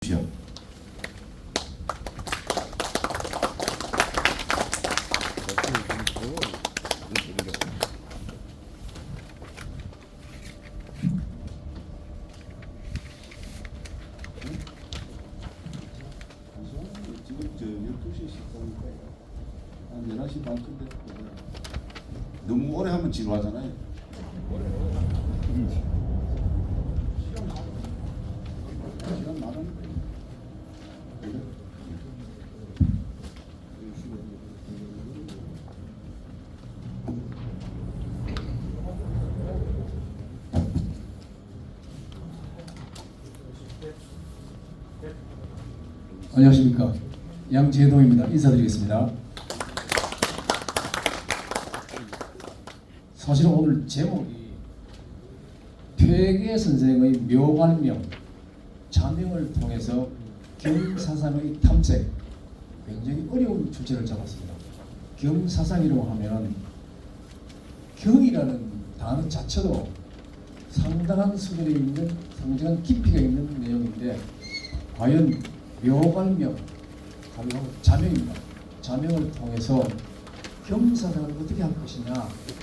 주시오. 지금 저 12시 식사니까 한 11시 반쯤 됐거든요. 너무 오래 하면 지루하잖아요. 시간 많으니까. 안녕하십니까. 양재동입니다. 인사드리겠습니다. 사실은 오늘 제목이 퇴계 선생의 묘관명 자명을 통해서 경사상의 탐색, 굉장히 어려운 주제를 잡았습니다. 경사상이라고 하면 경이라는 단어 자체도 상당한 수준에 있는 상당한 깊이가 있는 내용인데 과연 묘관명, 가령 자명입니다. 자명을 통해서 경사상을 어떻게 할 것이냐,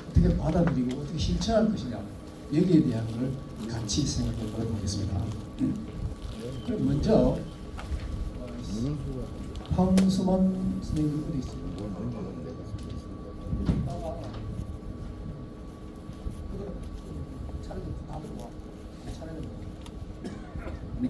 어떻게 받아들이고 어떻게 실천할 것이냐, 여기에 대한 걸 같이 생각해 보도록 하겠습니다. 그럼 먼저 황수만 선생님 어디 있어요? 차례 다 들어와. 차례는 네.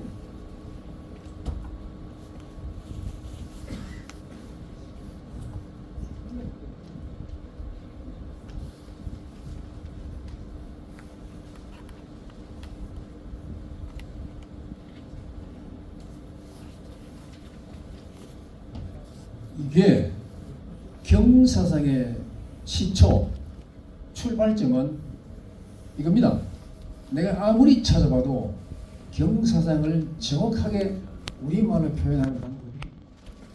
이게 경사상의 시초 출발점은 이겁니다. 내가 아무리 찾아봐도 경사상을 정확하게 우리말로 표현하는 방법이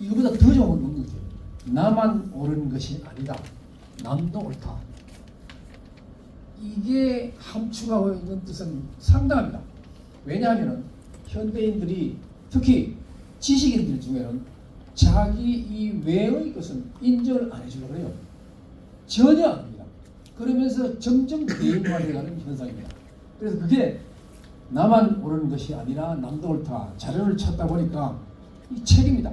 이거보다 더 좋은 건 없는 거죠. 나만 옳은 것이 아니다. 남도 옳다. 이게 함축하고 있는 뜻은 상당합니다. 왜냐하면 현대인들이 특히 지식인들 중에는 자기 이 외의 것은 인정을 안 해주려고 해요. 전혀 안 합니다. 그러면서 점점 개인화되어가는 현상입니다. 그래서 그게 나만 옳은 것이 아니라 남도 옳다. 자료를 찾다 보니까 이 책입니다.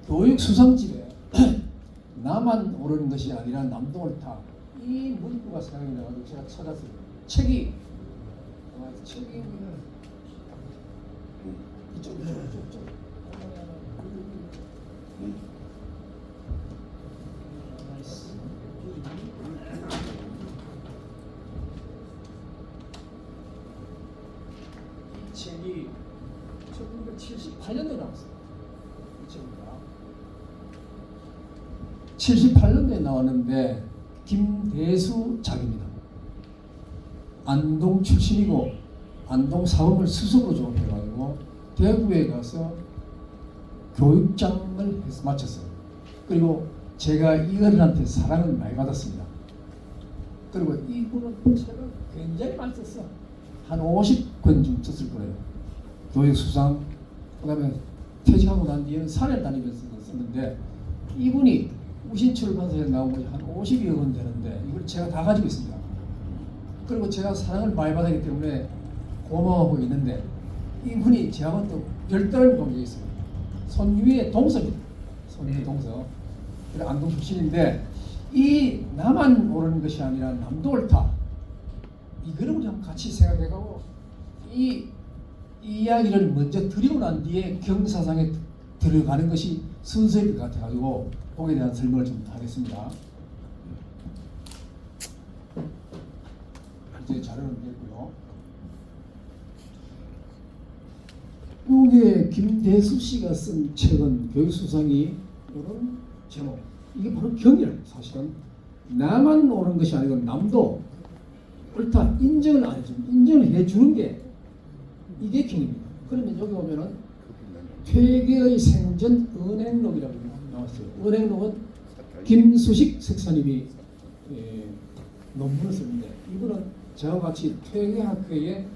교육 수상집에 나만 옳은 것이 아니라 남도 옳다. 이 문구가 사용이 나가지고 제가 찾았어요. 책이 이쪽. 이 책이 1978년도에 나왔어요. 이 책입니다. 78년도에 나왔는데 김대수 작입니다. 안동 출신이고 안동 사범을 스스로 졸업해가지고 대구에 가서 교육장을 해서 마쳤어요. 그리고 제가 이 어른한테 사랑을 많이 받았습니다. 그리고 이분은 책을 굉장히 많이 썼어. 한 50권 좀 썼을 거예요. 교육수상, 그 다음에 퇴직하고 난 뒤에는 산에 다니면서 썼는데 이분이 우신출판사에 나온 것이 한 50여 권 되는데 이걸 제가 다 가지고 있습니다. 그리고 제가 사랑을 많이 받았기 때문에 고마워하고 있는데 이분이 저하고 또 별다른 관계가 있어요. 손위의 동서입니다. 손위의 동서. 그래 안동 출신인데 이 나만 옳은 것이 아니라 남도 옳다. 이거를 우리 한번 같이 생각해가고 이 이야기를 먼저 드리고 난 뒤에 경사상에 들어가는 것이 순서일 것 같아가지고 거기에 대한 설명을 좀 하겠습니다. 이제 자료는 됐고요. 이게 김대수 씨가 쓴 책은 교육수상이 이런 제목. 이게 바로 경이에요. 사실은 나만 옳은 것이 아니고 남도 옳다 인정을 안 해주는, 인정을 해주는 게 이게 경입니다. 그러면 여기 보면은 퇴계의 생전 은행록이라고 나왔어요. 은행록은 김수식 석사님이 논문을 썼는데 이분은 저와 같이 퇴계학을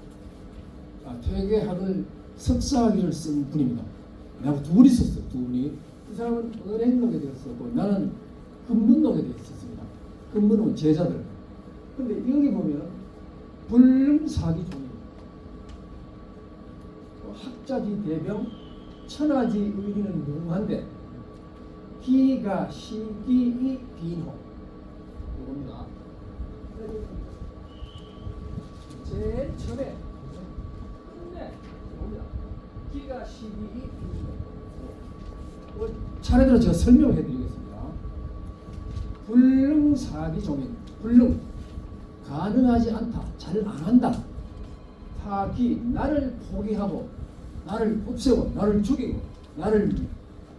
석사학위를 쓴 분입니다. 나하고 둘이 썼어요. 두 분이. 이 사람은 은행록에 되었었고 나는 금문록에 되었었습니다. 금문록은 제자들. 근데 여기 보면 불능사기 종입니다. 학자지 대병 천하지 의리는 무궁한데 기가 시기이 비노 이겁니다. 제일 처음에 끝내 이겁니다. 기가 시기이 비노. 차례대로 제가 설명해 드리겠습니다. 불능사기 종인 불능 가능하지 않다 잘 안 한다. 사기 나를 포기하고 나를 없애고 나를 죽이고 나를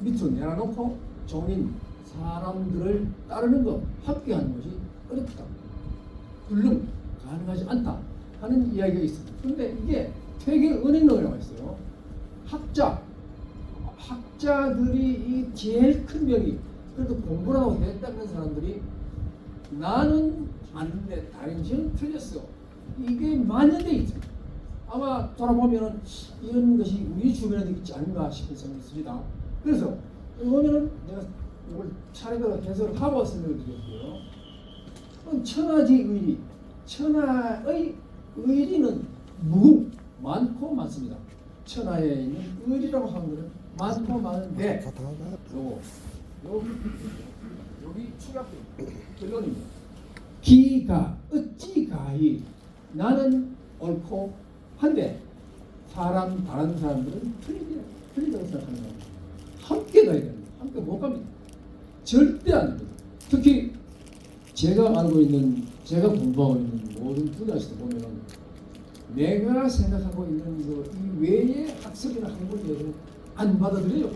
밑으로 내려놓고 종인 사람들을 따르는 것 합계하는 것이 어렵다. 불능 가능하지 않다 하는 이야기가 있습니다. 그런데 이게 퇴계 은행론에 나와 있어요. 학자들이 이 제일 큰 병이 그래도 공부라고 했다는 사람들이 나는 맞는데 당신은 틀렸어. 이게 만연돼 있습니다. 아마 돌아보면 이런 것이 우리 주변에도 있지 않는가 싶은 생각이 듭니다. 그래서 여기 보면은 내가 이걸 차례대로 해석을 하고 설명을 드렸고요. 천하지 의리, 천하의 의리는 무궁 많고 많습니다. 천하에 있는 의리라고 하는 것은 많고 많은데 여기 추가된 결론입니다. 기가 어찌 가히 나는 옳고 한데 다른 사람들은 틀리다고 생각하는 겁니다. 함께 가야 됩니다. 함께 못 갑니다. 절대 안 됩니다. 특히 제가 공부하고 있는 모든 분야에서 보면은 내가 생각하고 있는 이 외의 학습이나 학문에서는 안 받아들여요.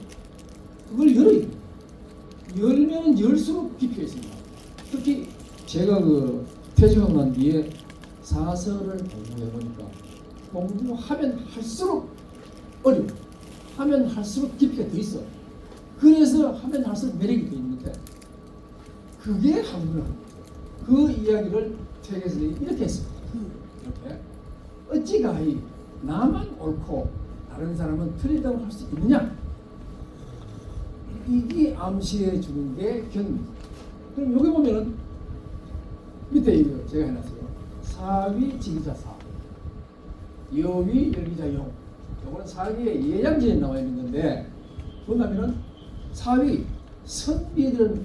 그걸 열어야 됩니다. 열면 열수록 깊이가 있습니다. 특히 제가 퇴직하고 난 뒤에 사설을 공부해 보니까 공부하면 할수록 어려워. 하면 할수록 깊이가 더 있어. 그래서 하면 할수록 매력이 더 있는데 그게 학문을 하는 거죠. 그 이야기를 책에서 이렇게 했습니다. 이렇게 어찌 가히 나만 옳고 다른 사람은 틀리다고 할 수 있느냐? 이게 암시해 주는 게 경입니다. 그럼 여기 보면은 밑에 이거 제가 해놨어요. 사위 지기자사, 여위 열기자용. 이거는 사위의 예장전에 나와 있는데 보면은 사위 선비들은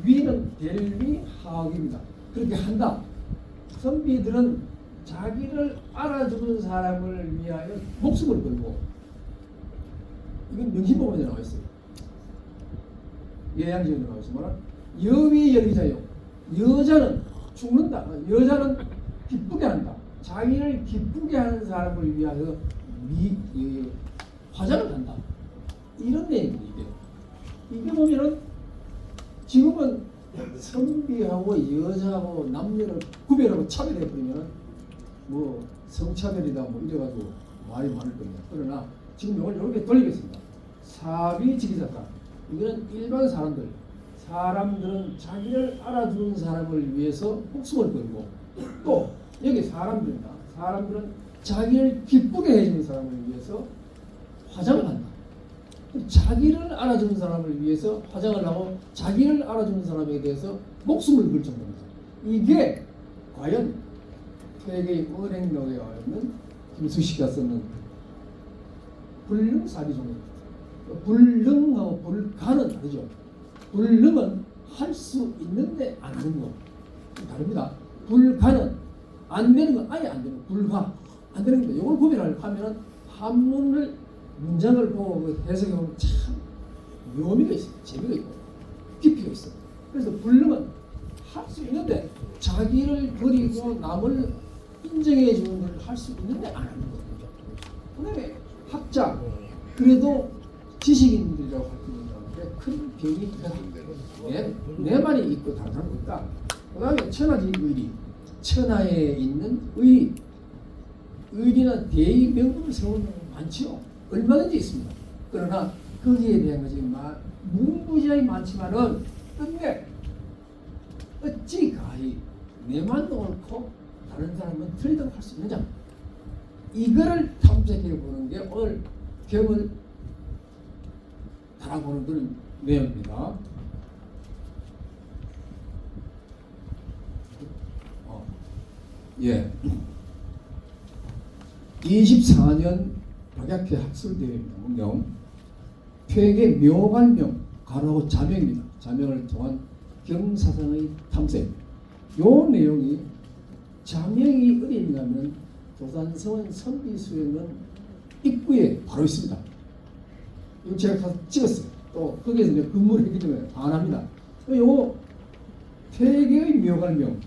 위는 대리 하악입니다. 그렇게 한다. 선비들은 자기를 알아주는 사람을 위하여 목숨을 걸고 이건 명심법원에 나와 있어요. 예양전에 나와 있지만 여위 열기자용. 여자는 죽는다. 여자는 기쁘게 한다. 자기를 기쁘게 하는 사람을 위하여 화장을 한다. 이런 내용입니다. 이게 보면은 지금은 선비하고 여자하고 남녀를 구별하고 차별해 버리면 뭐 성차별이다 뭐 이래가지고 말이 많을 겁니다. 그러나 지금 이걸 이렇게 돌리겠습니다. 사비지기자다. 이거는 일반 사람들은 자기를 알아주는 사람을 위해서 목숨을 걸고 또 여기 사람들입니다. 사람들은 자기를 기쁘게 해주는 사람을 위해서 화장을 한다. 자기를 알아주는 사람을 위해서 화장을 하고 자기를 알아주는 사람에 대해서 목숨을 걸 정도입니다. 이게 과연 퇴계의 은행록에 와 있는 김수식이가 썼는 불능사기종입니다. 불능하고 불가는 다르죠. 불능은 할 수 있는데 안 하는 거 다릅니다. 불가는 안 되는 건 아예 안 되는 거. 불가 안 되는 겁니다. 이걸 구별하려고 하면은 한문을 문장을 보고 해석해 보면 참 묘미가 있어요. 재미가 있고 깊이가 있어요. 그래서 불능은 할 수 있는데 자기를 버리고 남을 인정해 주는 걸 할 수 있는데 안 하는 거죠. 그다음에 학자 그래도 지식인들이라고 할 수 있는 큰 병이 있다. 내 말이 있고 다른 사람이 있다. 그 다음에 천하지 의리. 천하에 있는 의리는 대의 명분을 세우는 게 많지요. 얼마든지 있습니다. 그러나 거기에 대한 것이 무궁무진하게 많지만은 끝내 어찌 가히 내만 옳고 다른 사람은 틀리다고 할 수 있느냐, 이거를 탐색해 보는 게 오늘 경을 달아보는 그런 내용입니다. 예. 24년 박약회 학술대회입니다. 문명 퇴계 묘관명 가로하고 자명입니다. 자명을 통한 경사상의 탐색. 요 내용이 자명이 어디 있냐면 도산서원 선비수에는 입구에 바로 있습니다. 이거 제가 가서 찍었어요. 또 거기에서 이제 근무를 했기 때문에 반합니다. 요 퇴계의 묘관명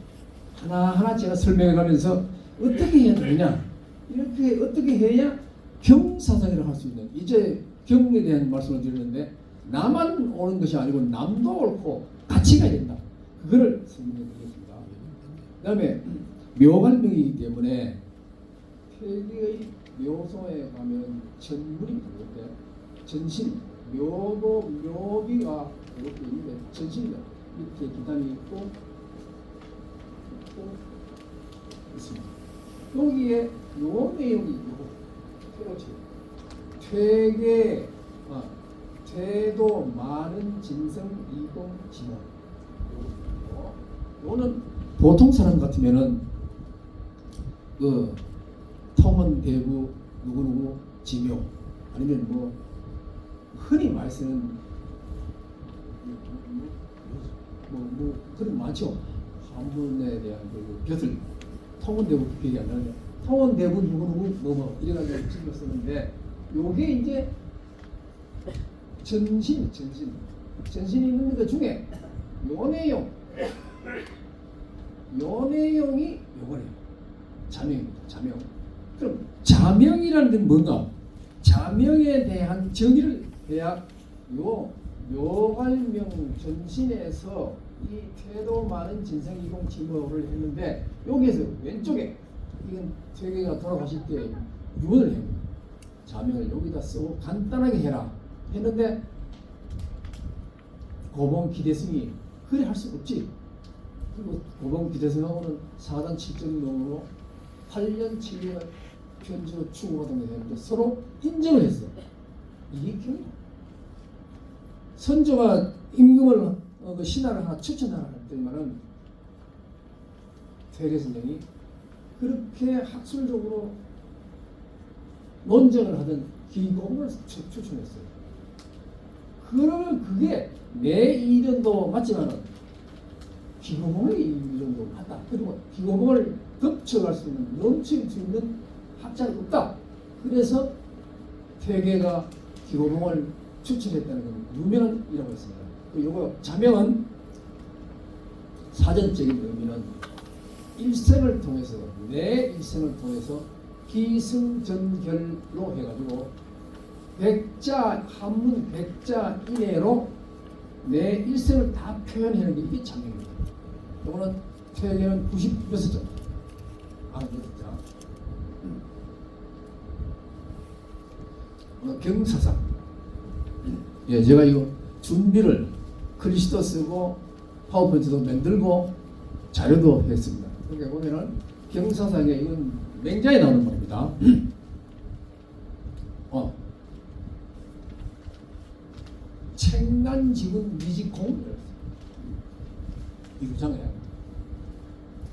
하나하나 제가 설명해 가면서 어떻게 해야 되느냐, 이렇게 어떻게 해야 경사상이라고 할 수 있는, 이제 경에 대한 말씀을 드렸는데 나만 옳은 것이 아니고 남도 옳고 같이 가야 된다. 그거를 설명해 드리겠습니다. 그 다음에 묘관명이기 때문에 퇴계의 묘소에 가면 전문입니다. 이렇게 전신, 묘도, 묘비가 이렇게 있는데 전신이다. 이렇게 기단이 있고 있습니다. 여기에 요 내용이 요거 그렇지. 퇴계, 퇴도 많은 진성 이공 진원. 요는 보통 사람 같으면은 그 통원 대부 누구누구 지묘 아니면 뭐 흔히 많이 쓰는 뭐 그런 많죠. 한문에 대한 그 벼슬 통원대부 기억이 안 나는데 통원대부 누구누구 뭐뭐 이래가지고 지금 쓰는데 요게 이제 전신이 있는 것 중에 요 내용이 요거래요. 자명입니다. 자명. 그럼 자명이라는 건 뭔가? 자명에 대한 정의를 해야 요 묘관명 전신에서 이 퇴도 많은 진성이공 지모를 했는데 여기에서 왼쪽에 이건 퇴계가 돌아가실 때 유언을 해요. 자명을 여기다 쓰고 간단하게 해라 했는데 고봉 기대승이 그래 할 수 없지. 그리고 고봉 기대승하고는 4단 7정으로 8년 7년을 편지로 추구하던 게 되는데 서로 인정을 했어요. 이게 경이야. 선조가 임금을 그 신하를 하나 추천하라 했더니만은 퇴계 선생이 그렇게 학술적으로 논쟁을 하던 기공을 추천했어요. 그러면 그게 내 이론도 맞지만은 기공의 이론도 맞다. 그리고 기공을 덮쳐갈 수 있는, 넘칠 수 있는 학자가 없다. 그래서 퇴계가 기공을 추천했다는 건 유명한 이라고 했습니다. 요거 자명은 사전적인 의미는 일생을 통해서 내 일생을 통해서 기승전결로 해가지고 백자 한문 백자 이내로 내 일생을 다 표현하는 게 이게 자명입니다. 요거는 퇴계는 96자, 96자. 경사상. 예, 제가 이거 준비를 글씨도 쓰고 파워포인트도 만들고 자료도 했습니다. 그러니까 보면은 경사상에 이건 맹자에 나오는 말입니다. 책난지군 미지공 이루장에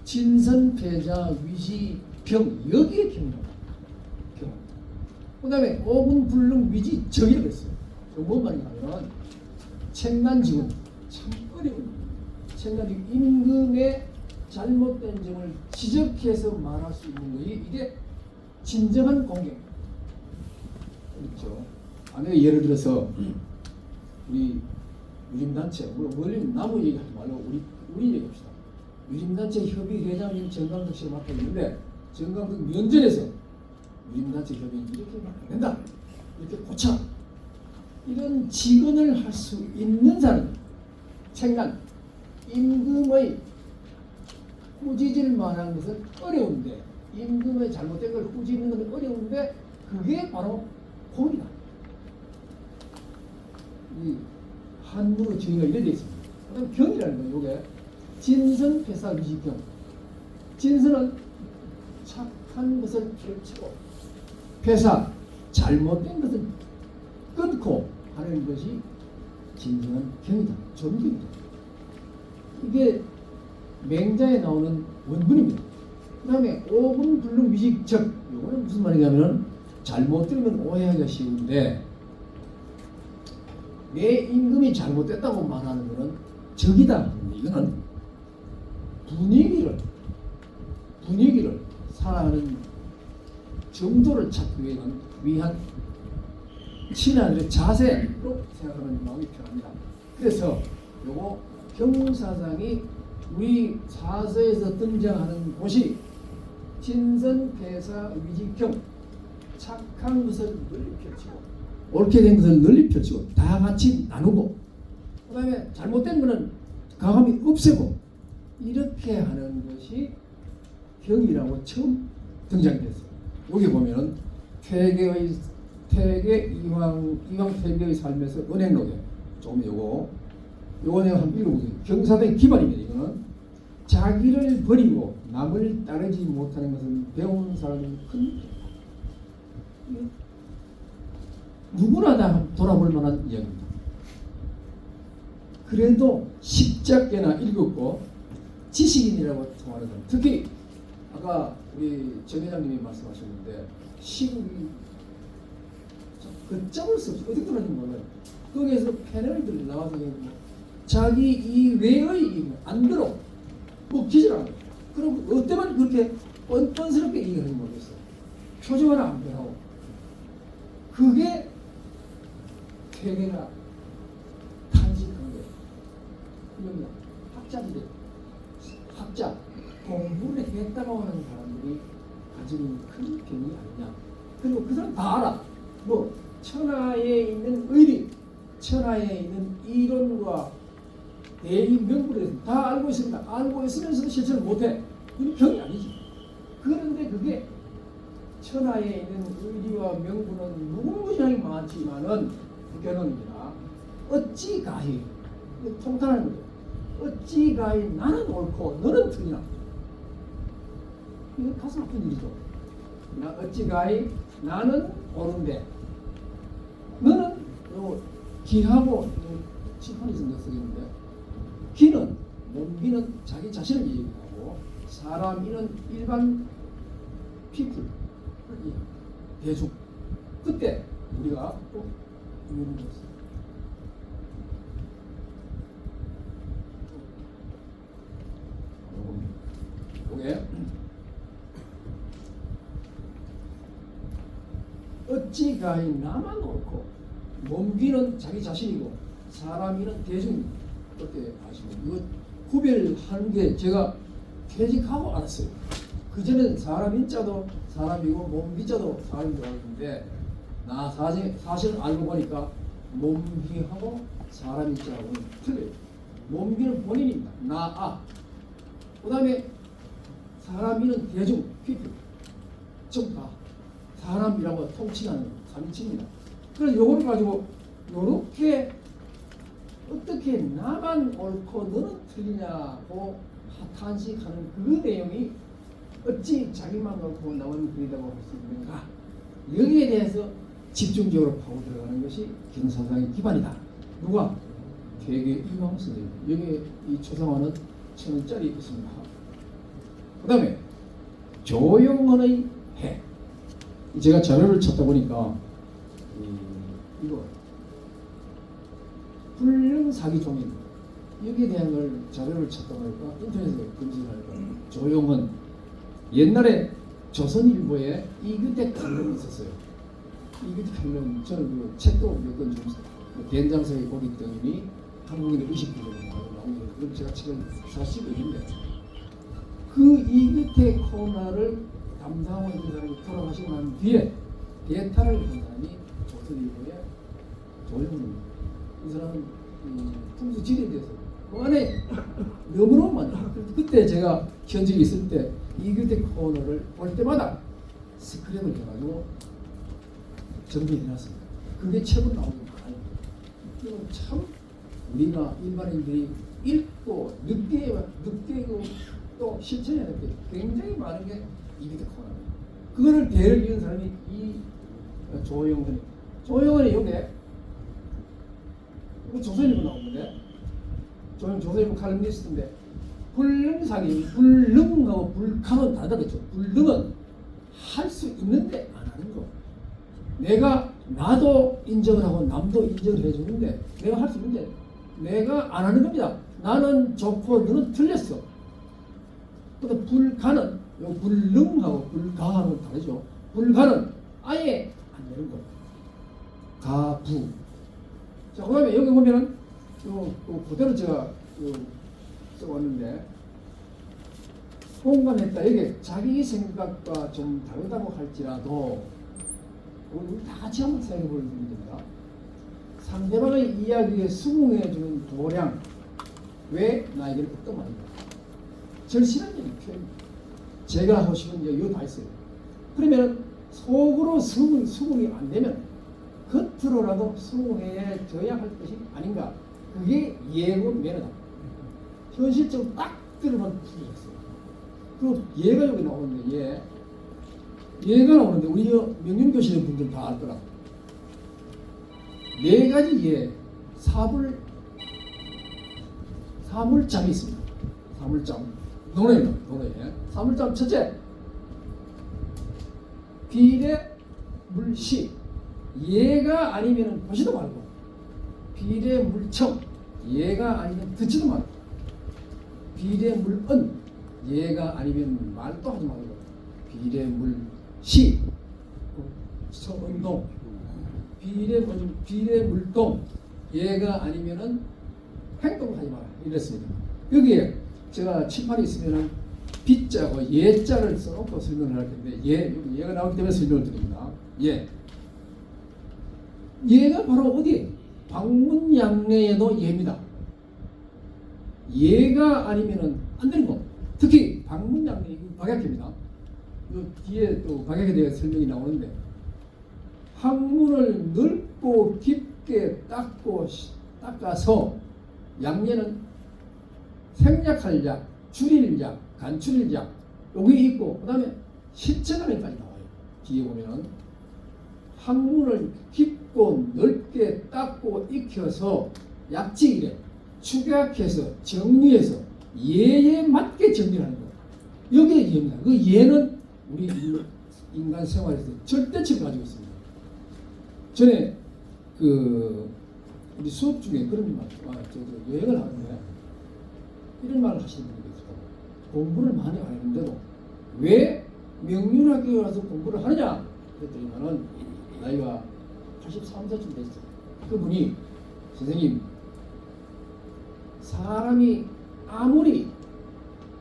진선패자 위시병 여기에 병이라고 병. 그 다음에 오분불능 위지 정이라고 했어요. 뭔 말이냐면 책난지군 참 어려운 책난지군 임금의 잘못된 점을 지적해서 말할 수 있는 것이 이게 진정한 공경. 그렇죠. 만약에 예를 들어서 우리 유림단체, 원래 나무 얘기하지 말고 우리 얘기합시다. 유림단체 협의회장님 정강덕 씨가 맡고 있는데 정강덕 면전에서 유림단체 협의 이렇게 하면 안 된다. 이렇게 고쳐. 이런 직언을 할 수 있는 사람, 책난, 임금의 꾸짖을 만한 것은 어려운데, 임금의 잘못된 걸 꾸짖는 것은 어려운데, 그게 바로 공이다. 이 한문의 정의가 이래 되어 있습니다. 그다음 경이라는 거예요. 이게 진선패사 위지경. 진선은 착한 것을 펼치고 회사 잘못된 것을 끊고 하는 것이 진정한 경이다. 존경이다. 이게 맹자에 나오는 원문입니다. 그 다음에 5분 불능 위직적, 이거는 무슨 말이냐면 잘못 들으면 오해하기가 쉬운데 내 임금이 잘못됐다고 말하는 것은 적이다. 이거는 분위기를 살아가는 정도를 찾기 위한 신하들의 자세로 생각하는 마음이 편합니다. 그래서 요거 경사상이 우리 사서에서 등장하는 곳이 진선패사 위직경, 착한 것을 널리 펼치고 옳게 된 것을 널리 펼치고 다 같이 나누고 그 다음에 잘못된 것은 가감히 없애고 이렇게 하는 것이 경이라고 처음 등장됐어요. 여기 보면은 퇴계 이황 퇴계의 삶에서 은행록에 조금 요거 내가 한번 읽어보세요. 경사된 기반입니다. 이거는 자기를 버리고 남을 따르지 못하는 것은 배운 사람이 큰 누구나 다 돌아볼 만한 이야기입니다. 그래도 십자께나 읽었고 지식인이라고 통하는 사람, 특히 아까 우리 정 회장님이 말씀하셨는데 시국이 걷잡을 수 없이 어디 들어는지 몰라요. 거기에서 패널들이 나와서 자기 이 외의 안대로 뭐 기질하는 거예요. 그럼 어때만 그렇게 뻔뻔스럽게 얘기를 하는지 모르겠어요. 표정 하나 안 변하고. 그게 퇴계가 탄식한 거예요. 이겁니다. 학자들이 학자 공부를 했다고 하는 사람들이 가지고 있는 큰 병이 아니냐. 그리고 그 사람 다 알아. 뭐 천하에 있는 의리, 천하에 있는 이론과 대의 명분에 대해서 다 알고 있습니다. 알고 있으면서도 실천을 못해. 이건 병이 아니지. 그런데 그게 천하에 있는 의리와 명분은 무궁무진하게 많지만은 결론입니다. 어찌 가히 통탄하는 거죠. 어찌 가히 나는 옳고 너는 틀리나. 이거 가슴 아픈 일이죠. 어찌 가히 나는 옳은데 너는 기하고 칠판이 생겼었는데 기는 몸기는 자기 자신을 얘기하고 사람이는 일반 피플 대중. 그때 우리가 또 이런 거 있어요. 요게 어찌 가히 나만 옳고 몸기는 자기 자신이고 사람이는 대중입니다. 그렇게 아시고 이거 구별하는 게 제가 퇴직하고 알았어요. 그전엔 사람 인자도 사람이고 몸기자도 사람인 줄 알았는데 나 사실 알고 보니까 몸기하고 사람 인자하고는 틀려요. 몸기는 본인입니다. 그 다음에 사람이는 대중, people. 전부 다 사람이라고 통칭하는 3인칭입니다. 그래서 요거를 가지고 요렇게 어떻게 나만 옳고 너는 틀리냐고 탄식하는 그 내용이 어찌 자기만 옳고 나만 틀리다고 할 수 있는가. 여기에 대해서 집중적으로 파고 들어가는 것이 경사상의 기반이다. 누가? 퇴계 이황 선생님. 여기에 이 초상화는 1,000원짜리 있습니다. 그 다음에 조용헌의 해. 제가 자료를 찾다 보니까 이거 불능 사기 종인 여기에 대한 걸 자료를 찾다 보니까 인터넷에 검색하니까 조용헌 옛날에 조선일보에 이규택 칼럼이 있었어요. 이규택 칼럼 저는 그 책도 몇 권 좀 된장석의 고기 때문에 한국인의 의식주의로 나온 거 그럼 제가 책을 사실 있는데 그 이규택 코너를 담당하고 있는 사람이 돌아가시고 난 뒤에 대타를 한 사람이 조선일보의 조용훈입니다. 이 사람은 풍수 지리에 대해서 그 안에 너무너무 많아요. 그때 제가 현직에 있을 때 이규택 코너를 볼 때마다 스크랩을 해가지고 정리해놨습니다. 그게 책으로 나오는 거예요. 이건 참 우리가 일반인들이 읽고 늦게 또 실천해야 될 게 굉장히 많은 게 이기득 하나입니다. 그거를 대를 이은 사람이 이 조영헌이. 조영헌이 요게 조선일보 나오는데 조선일보 칼럼니스트인데 불능사기 불능하고 불강은 다르겠죠. 불능은 할 수 있는데 안 하는 거. 내가 나도 인정을 하고 남도 인정을 해주는데 내가 할 수 있는데 내가 안 하는 겁니다. 나는 좋고 너는 틀렸어. 근데 불가는 불능하고 불가하고는 다르죠. 불가는 아예 안 되는 거. 가부. 자, 그다음에 여기 보면은 그대로 제가 써왔는데 공감했다. 이게 자기 생각과 좀 다르다고 할지라도 우리 다 같이 한번 생각해 볼 문제입니다. 상대방의 이야기에 수긍해주는 도량, 왜 나에게는 어떤 말인가? 절실한 표현. 제가 하고 싶은 게 이거 다 있어요. 그러면 속으로 수긍이 안 되면 겉으로라도 수긍해줘야 할 것이 아닌가? 그게 예고 매너다. 현실적으로 딱 들으면 풀리겠어요. 그 예가 여기 나오는데 예가 나오는데 우리 명륜교실의 분들 다 알 거라. 네 가지 예, 사물잠이 있습니다. 사물잠. 논어예요. 사물잠 첫째, 비례 물시. 예가 아니면 보지도 말고, 비례 물청. 예가 아니면 듣지도 말고, 비례 물언. 예가 아니면 말도 하지 말고, 비례 물시. 서운동. 비례 물동. 예가 아니면은 행동을 하지 마라. 이랬습니다. 여기에 제가 칠판이 있으면은 비자고 예자를 써놓고 설명을 할 텐데, 여기 예가 나오기 때문에 설명을 드립니다. 예가 바로 어디? 방문양례에도 예입니다. 예가 아니면은 안 되는 거. 특히 방문양례, 박약입니다. 요 뒤에 또 박약에 대해 설명이 나오는데, 항문을 넓고 깊게 닦아서 양례는 생략할 약, 줄일 약, 간추릴 약 여기 있고, 그 다음에 실천하면까지 나와요. 뒤에 보면은 항문을 깊고 넓게 닦고 익혀서 약지이래 축약해서 정리해서 예에 맞게 정리하는 거. 여기에 예입니다. 그 예는 우리 인간 생활에서 절대치를 가지고 있습니다. 전에 우리 수업 중에 그런 말, 여행을 하는데 이런 말을 하시는 분이 계세요. 공부를 많이 안 했는데도 왜 명륜학교에 와서 공부를 하느냐? 그랬더니만은 나이가 83세쯤 됐어요. 그분이, 선생님, 사람이 아무리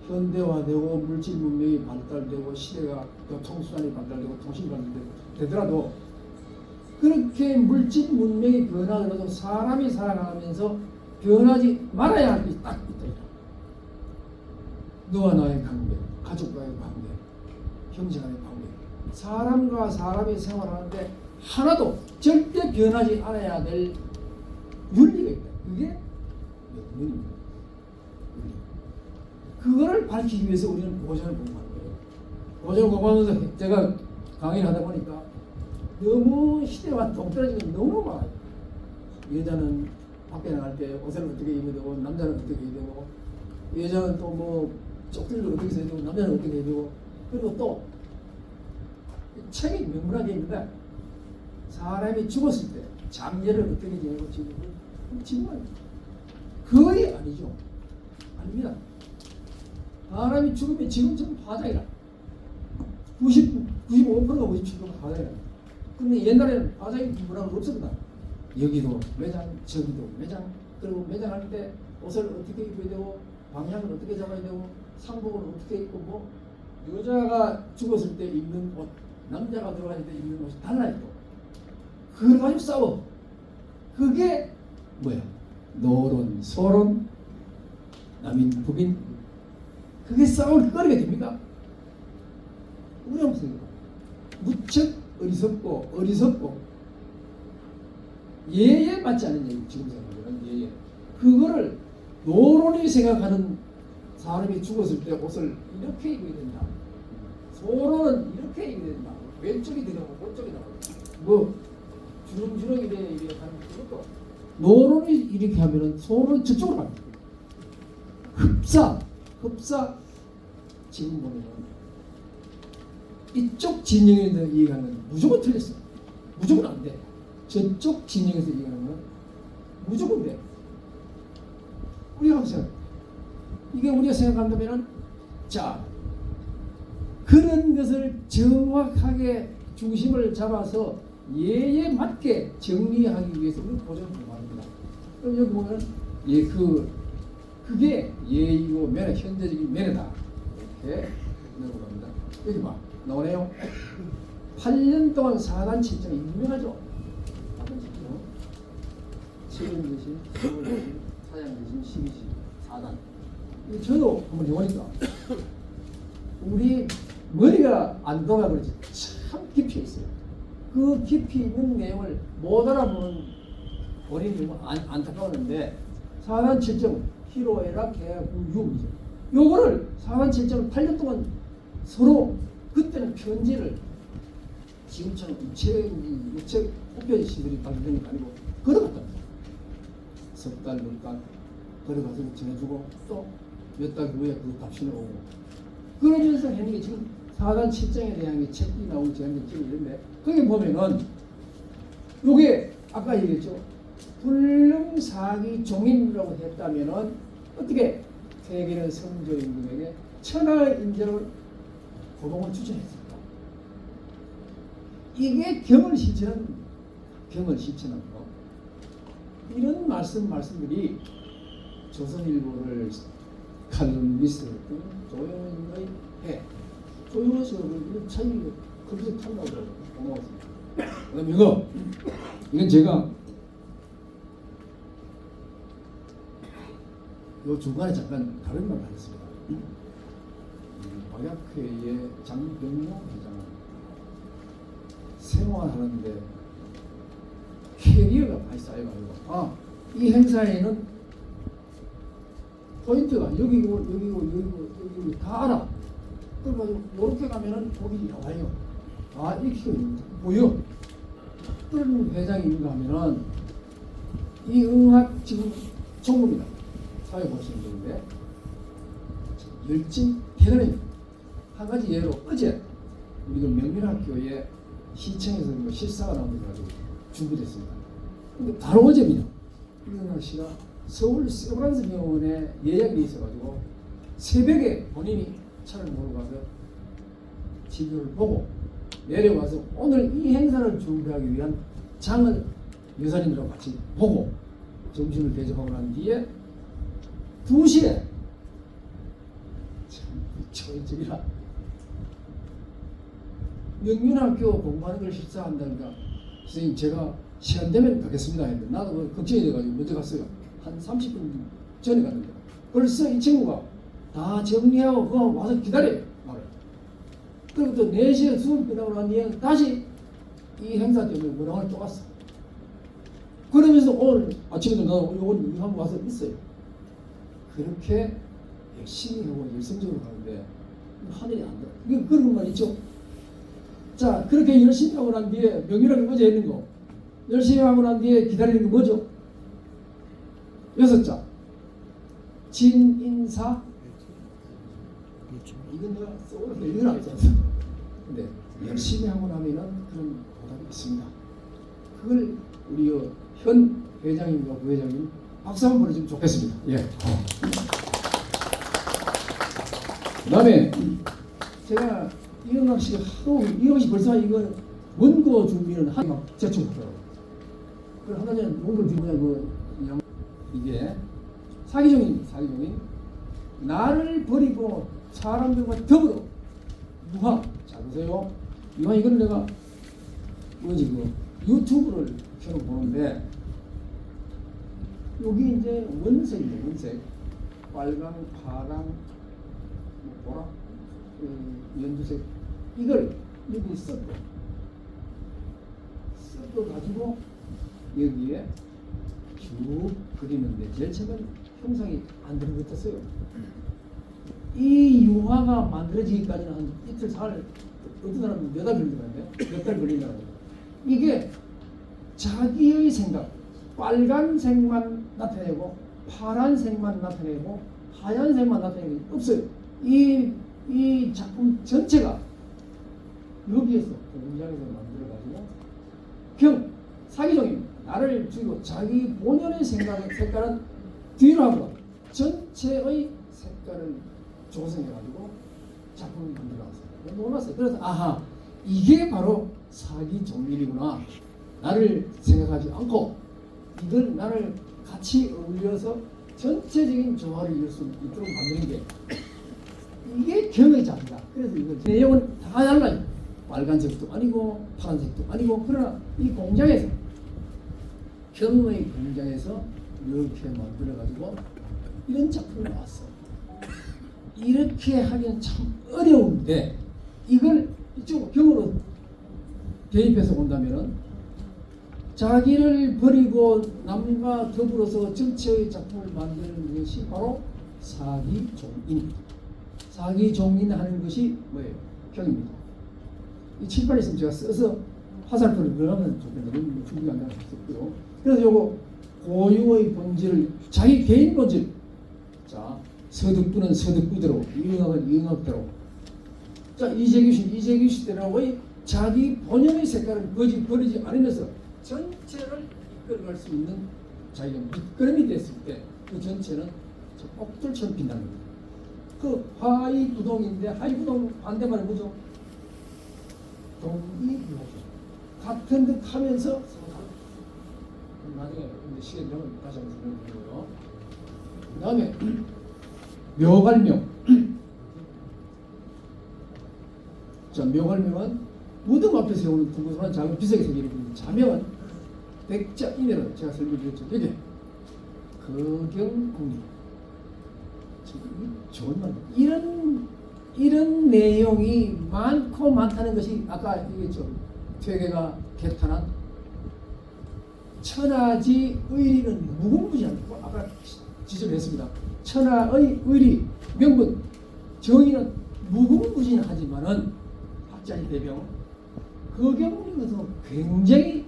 현대화되고 물질 문명이 발달되고 시대가 교통수단이 발달되고 통신이 발달되더라도 그렇게 물질 문명이 변하더라도 사람이 살아가면서 변하지 말아야 할 게 딱 있다. 너와 나의 관계, 가족과의 관계, 형제간의 관계, 사람과 사람이 생활하는데 하나도 절대 변하지 않아야 될 윤리가 있다. 그게 명륜입니다. 그거를 밝히기 위해서 우리는 고전을 공부하는 거예요. 고전을 공부하면서 제가 강의를 하다 보니까 너무 시대와 동떨어지는 게 너무 많아요. 여자는 밖에 나갈 때 옷을 어떻게 입어야 되고, 남자는 어떻게 입어야 되고, 여자는 또 뭐 쪽들도 어떻게 써야 되고, 남자는 어떻게 해야 되고, 그리고 또 책이 명문하게 있는데 사람이 죽었을 때 장례를 어떻게 지내고 지금은 거의 아니죠. 아닙니다. 사람이 죽으면 지금처럼 화장이라 95%가 57%가 화장이라. 근데 옛날에는 화장이 문화가 없었다. 여기도 매장, 저기도 매장, 그리고 매장할 때 옷을 어떻게 입어야 되고, 방향을 어떻게 잡아야 되고, 상복을 어떻게 입고, 뭐 여자가 죽었을 때 입는 옷, 남자가 들어갈 때 입는 옷이 달라요. 그걸 가지고 싸워. 그게 뭐야? 노론, 소론, 남인, 북인. 그게 싸울 거리가 됩니까? 우리 한번 생각해. 무척 어리석고 예에 맞지 않은 얘기, 지금 생각하는 예에. 그거를 노론이 생각하는 사람이 죽었을 때 옷을 이렇게 입어야 된다. 소로는 이렇게 입어야 된다. 왼쪽이 들어가고 오른쪽이 나가고 뭐 주렁주렁 이래 하는 것도 노론이 이렇게 하면은 소로는 저쪽으로 갑니다. 흡사 지금 보면은 이쪽 진영에서 얘기하는 건 무조건 틀렸어. 무조건 안 돼. 저쪽 진영에서 얘기하는 건 무조건 돼. 우리가 생각. 이게 우리가 생각한다면은 자 그런 것을 정확하게 중심을 잡아서 예에 맞게 정리하기 위해서 우리는 보존을 말합니다. 그럼 여기 보면 그게 예이고 매너, 현재적인 매너다. 이렇게 넘어갑니다. 여기 봐 나오네요. 8년 동안 4단 7점 유명하죠. 4단 7점 7은 대신 10을 대신 사양 대신 12시 4단. 저도 한번 해보니까 우리 머리가 안 돌아버리지 참 깊이 있어요. 그 깊이 있는 내용을 못 알아보는 어린이는 안타까웠는데 4단 7점 희로애락 개구유이죠. 요거를 4단 7점을 8년 동안 서로 그때는 편지를 지금처럼 우체 호편 시들이 발견이 아니고 걸어갔다. 석 달, 몇 달 걸어가서 전해주고 또 몇 달 후에 그 답신을 오고 그러면서 했는 게 지금 4단 7장에 대한 게 책이 나오고 제가 찍은 이런데 거기 보면은 요게 아까 얘기했죠. 불능사기 종인이라고 했다면은 어떻게 세계는 성조임금에게 천하의 인정을 고동을 추천했습니다. 이게 경을 실천한 거. 이런 말씀들이 조선일보를 칼럼니스트 조영의 해 조영의 시험을 차이가 거기서 탄다고 고마웠습니다. 그다음 이건 제가 요 중간에 잠깐 다른 말 하겠습니다. 박약회의 장병용 회장은 생활하는데 캐리어가 많이 쌓여가지고 이 행사에는 포인트가 여기고 다 알아. 그래가지고 이렇게 가면은 거기 나와요. 이렇게 보여. 어떤 회장인가 하면은 이 응학 지금 총무입니다. 사회 보시는 분인데 열심 대단해요. 한 가지 예로 어제 우리가 명민학교에 시청에서 실사가 나온다고 가지고 준비됐습니다. 근데 바로 어제입니다. 이은학 씨가 서울 세브란스 병원에 예약이 있어가지고 새벽에 본인이 차를 몰고 가서 진료를 보고 내려와서 오늘 이 행사를 준비하기 위한 장을 여사님들하고 같이 보고 점심을 대접하고 난 뒤에 2시에 참 초인적이라 명륜학교 공부하는 걸 실사한다니까 선생님 제가 시간 되면 가겠습니다 했는데 나도 걱정이 돼가지고 먼저 갔어요. 한 30분 전에 갔는데 벌써 이 친구가 다 정리하고 그거 와서 기다려요. 말을. 그리고 또 4시에 수업 끝나고 난 뒤에 다시 이 행사 때문에 문항을 또 갔어. 그러면서 오늘 아침에도 나도 오늘 한번 와서 있어요. 그렇게 열심히 하고 열성적으로 가는데 하늘이 안 돼. 그런 것만 있죠. 자, 그렇게 열심히 하고 난 뒤에 명일하게 어제 했는 거 열심히 하고 난 뒤에 기다리는 게 뭐죠? 6자 진인사 이건 내가 써오는 게 이건 알지 않습니까? 근데 열심히 하고 나면은 그런 보답이 있습니다. 그걸 우리 현 회장님과 부회장님 박수 한번 보내주면 좋겠습니다. 예. 그 다음에 제가 이영학 씨가 이영학 씨 벌써 이거 원고 준비는 막 제출하더라고요. 그걸 하나 전에 원고를 드리면 이게 사기종인 나를 버리고 사람들과 더불어 유학 잘 보세요. 유학 이거는 내가 뭐지 유튜브를 켜놓고 보는데 여기 이제 원색이에요. 원색 빨강, 파랑, 보라, 연두색 이걸 여기 섞어 가지고 여기에 쭉 그리는데 제일 처음엔 형상이 안 들어붙었어요. 이 유화가 만들어지기까지는 한 이틀 사흘, 어떤 사람은 몇 달 걸린다는데, 몇 달 걸린다는 거예요. 이게 자기의 생각, 빨간색만 나타내고 파란색만 나타내고 하얀색만 나타내는 게 없어요. 이 작품 전체가 여기에서 공장에서 만들어가지고 사기종입니다. 나를 죽이고 자기 본연의 색깔은 뒤로 하고 전체의 색깔을 조성해가지고 작품을 만들어왔어요. 놀랐어요. 그래서 아하, 이게 바로 사기종일이구나. 나를 생각하지 않고 이들 나를 같이 어울려서 전체적인 조화를 이룰 수 있도록 만드는 게 이게 경의 자세다. 그래서 이거 내용은 다 달라요. 빨간색도 아니고 파란색도 아니고, 그러나 이 공장에서 경의 공장에서 이렇게 만들어가지고 이런 작품이 나왔어. 이렇게 하기는 참 어려운데 이걸 이쪽 경으로 대입해서 본다면은 자기를 버리고 남과 더불어서 전체의 작품을 만드는 것이 바로 사기종인입니다. 사기종인하는 것이 뭐예요? 경입니다. 이 칠판에 있으면 제가 써서 화살표를 그려면 좋겠는데 너무 준비가 안 되어서 없고요. 그래서 요거 고유의 본질을 자기 개인 본질, 자 서득부는 서득부대로, 이응학은 이응학대로, 자 이재규 씨대로의 자기 본연의 색깔을 버리지 않으면서 전체를 이끌어갈 수 있는 자기가 밑거름이 됐을 때 그 전체는 저 옥돌처럼 빛나는 겁니다. 그 화이부동인데 화이부동 반대말은 뭐죠? 동이묘죠. 같은 듯 하면서 나중에 시간 되면 다시 한번 설명드리고요. 그 다음에 묘갈명. 자, 묘갈명은 무덤 앞에 세우는 둥그런 작은 비석이 생기는 자명은 백자 이내로 제가 설명드렸죠. 이게 거경궁리. 좋은 말. 이런 내용이 많고 많다는 것이 아까 얘기했죠. 퇴계가 개탄한 천하지 의리는 무궁무진하고 아까 지적했습니다. 천하의 의리 명분 정의는 무궁무진하지만은 학자의 대병 거경문에서 굉장히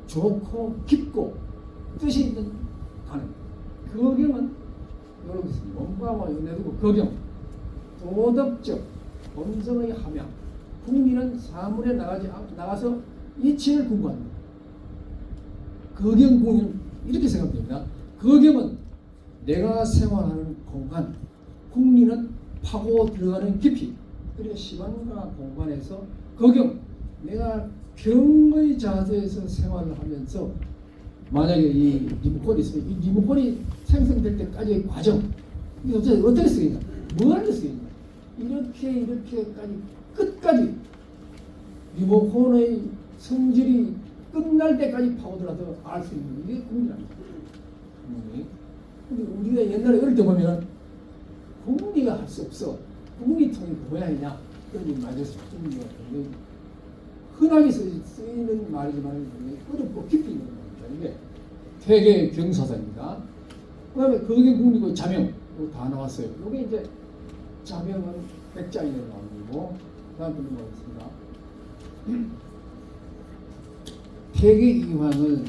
좋고 깊고 뜻이 있는 단어. 거경은 이렇게 있습니다. 원과와 연애두고 거경 도덕적 본성의 함양. 국민은 사물에 나가서 이치를 궁구합니다. 거경궁은 이렇게 생각됩니다. 거경은 내가 생활하는 공간, 국민은 파고 들어가는 깊이, 그리고 시간과 공간에서 거경, 내가 경의 자세에서 생활을 하면서 만약에 이 리모컨이 있으면 이 리모컨이 생성될 때까지의 과정, 이게 어떻게 쓰겠냐, 뭐 하는 데 쓰겠냐, 이렇게까지 끝까지 리모컨의 성질이 끝날 때까지 파고들어서 알 수 있는 게 국리랍니다. 근데 우리가 옛날에 어릴 때 보면 국리가 할 수 없어. 국리통이 그 모양이냐 그런 얘기 많이 했어요. 흔하게 쓰이는 말이지만 어렵고 깊이 있는 겁니다. 이게 퇴계 경사사입니다. 그 다음에 거경국리고 자명 다 나왔어요. 이게 이제 자명은 백자인으로 나오고 다음 분으로 가겠습니다. 퇴계 이황은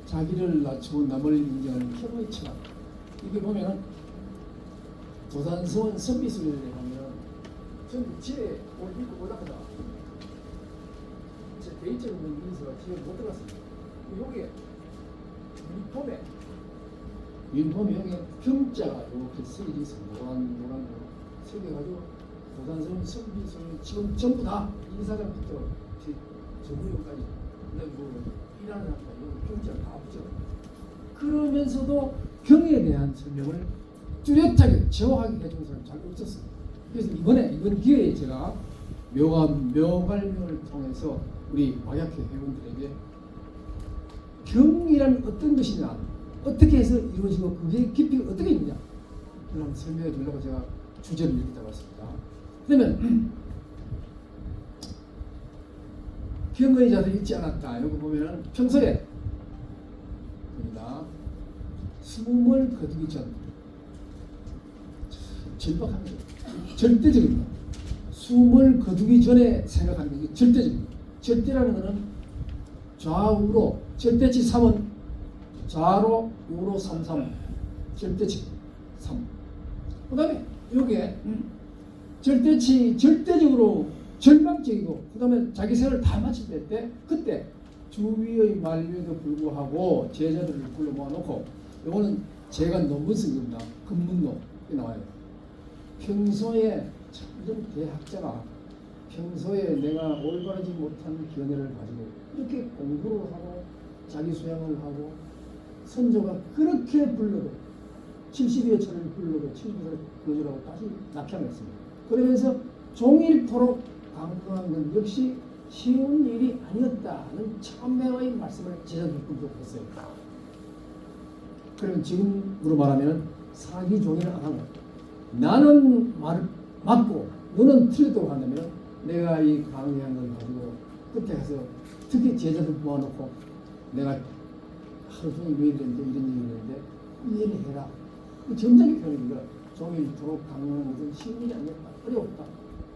자기를 낮추고 남을 인정하는 혐의 철학. 이게 보면은 도산서원 선비술에 보면 전 지에 올라가다 제 개인적인 인수가 지에 못 들어갔습니다. 여기에 유니폼에 여기 경자가 이렇게 쓰여져 있어요. 노란 새겨가지고 도산서원 선비술 지금 전부 다 이사장부터 정부역까지 일하는 사람까지 경자를 다 붙여. 그러면서도 경에 대한 설명을 뚜렷하게 정확하게 해주는 사람이 잘 없었어요. 그래서 이번 기회에 제가 묘갈명을 통해서 우리 마약회 회원들에게 경이란 어떤 것이냐, 어떻게 해서 이루어지고 그게 깊이가 어떻게 있느냐 그걸 한번 설명해 주려고 제가 주제를 이렇게 잡았습니다. 그러면 경의 자세를 잊지 않았다. 여기 보면은 평소에 숨을 거두기 전 절박합니다. 절대적입니다. 숨을 거두기 전에 생각하는 게 절대적입니다. 절대라는 것은 좌우로 절대치 3은 좌로 우로 3, 3 절대치 3. 그 다음에 요게 절대치 절대적으로 절망적이고 그 다음에 자기 생각을 다 마칠 때 그때 주위의 만류에도 불구하고 제자들을 불러 모아놓고 요거는 제가 논문 쓴 겁니다. 근문로 나와요. 평소에 참 이런 대학자가 평소에 내가 올바르지 못한 견해를 가지고 이렇게 공부를 하고 자기 수양을 하고 선조가 그렇게 불러도 70여 차를 불러도 친구를 거절하고 다시 낙향했습니다. 그러면서 종일토록 강조한 건 역시 쉬운 일이 아니었다는 참회의 말씀을 제자들께도 했어요. 그러면 지금으로 말하면 사기 종이를 안 하고 나는 말을 맞고 너는 틀리도록 한다면 내가 이 강의한 걸 가지고 그때 가서 특히 제자들 모아놓고 내가 하루 종일 왜 이랬는데 이런 얘기를 했는데 이해를 해라. 점잖게 표현입니다. 종일토록 강의하는 것은 쉬운 일이 아니었다. 어려웠다.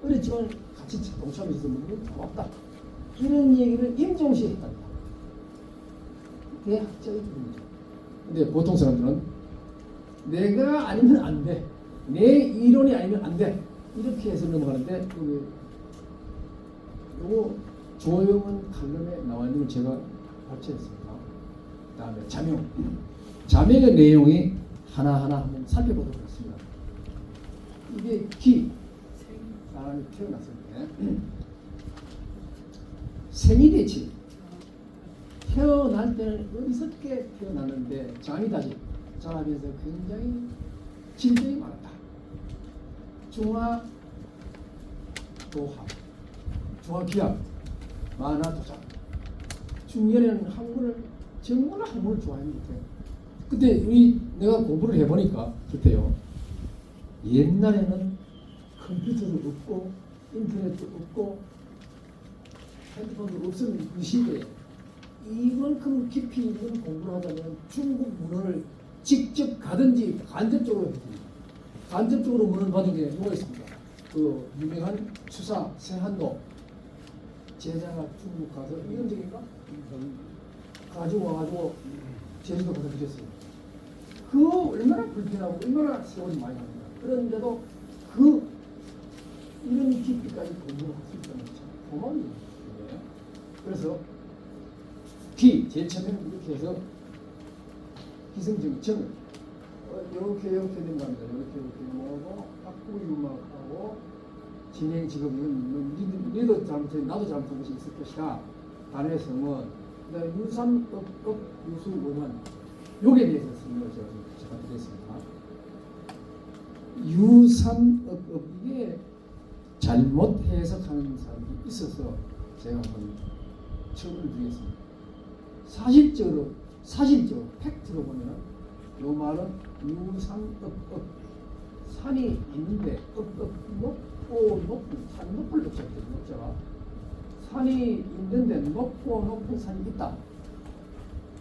어렵지만 같이 동참해서 먹는 게 고맙다. 이런 얘기를 임종시 했답니다. 대학자의 기분이죠. 근데 보통 사람들은 내가 아니면 안 돼. 내 이론이 아니면 안 돼. 이렇게 해서 넘어가는데 요거 조용한 칼럼에 나와 있는 걸 제가 발췌했습니다. 그 다음에 자명. 자명의 내용이 하나하나 한번 살펴보도록 하겠습니다. 이게 기. 사람이 태어났을 때 생일이지. 태어날 때는 어리석게 태어났는데 장이다지 자라면서 굉장히 진정이 많았다. 중화 도합, 중화 기합, 만화 도작. 중년에는 한문을 정말 한문을 좋아했는데 그때 내가 공부를 해보니까 그때요. 옛날에는 컴퓨터도 없고 인터넷도 없고 핸드폰도 없었는 그 시대에 이만큼 깊이 있는 공부를 하자면 중국 문헌을 직접 가든지 간접적으로 했습니다. 간접적으로 문헌 받은 게 뭐가 있습니까? 그 유명한 추사 세한도 제자가 중국 가서 이런적인가? 가지고 와가지고 제주도 가서 드렸어요. 그거 얼마나 불편하고 얼마나 세월이 많이 갑니다. 그런데도 이런 깊이까지 공부를 할 수 있다는 참 고마운 일이에요. 그래서 제일 처음에는 이렇게 해서 기성적인 정을 이렇게 된 겁니다. 이렇게 모으고 바꾸고 융합하고 진행 지금 너도 잘못해 나도 잘못한 것이 있을 것이다. 단의 성원, 그다음에 유삼업 유수원원 요게 대해서 설명을 제가 드렸습니다. 유삼업 이게 잘못 해석하는 사람이 있어서 제가 한번 처음을 드리겠습니다. 사실적으로 팩트로 보면 요 말은 유삼업업 산이 있는데 높고 산 높을 높자가 산이 있는데 높은 산이 있다.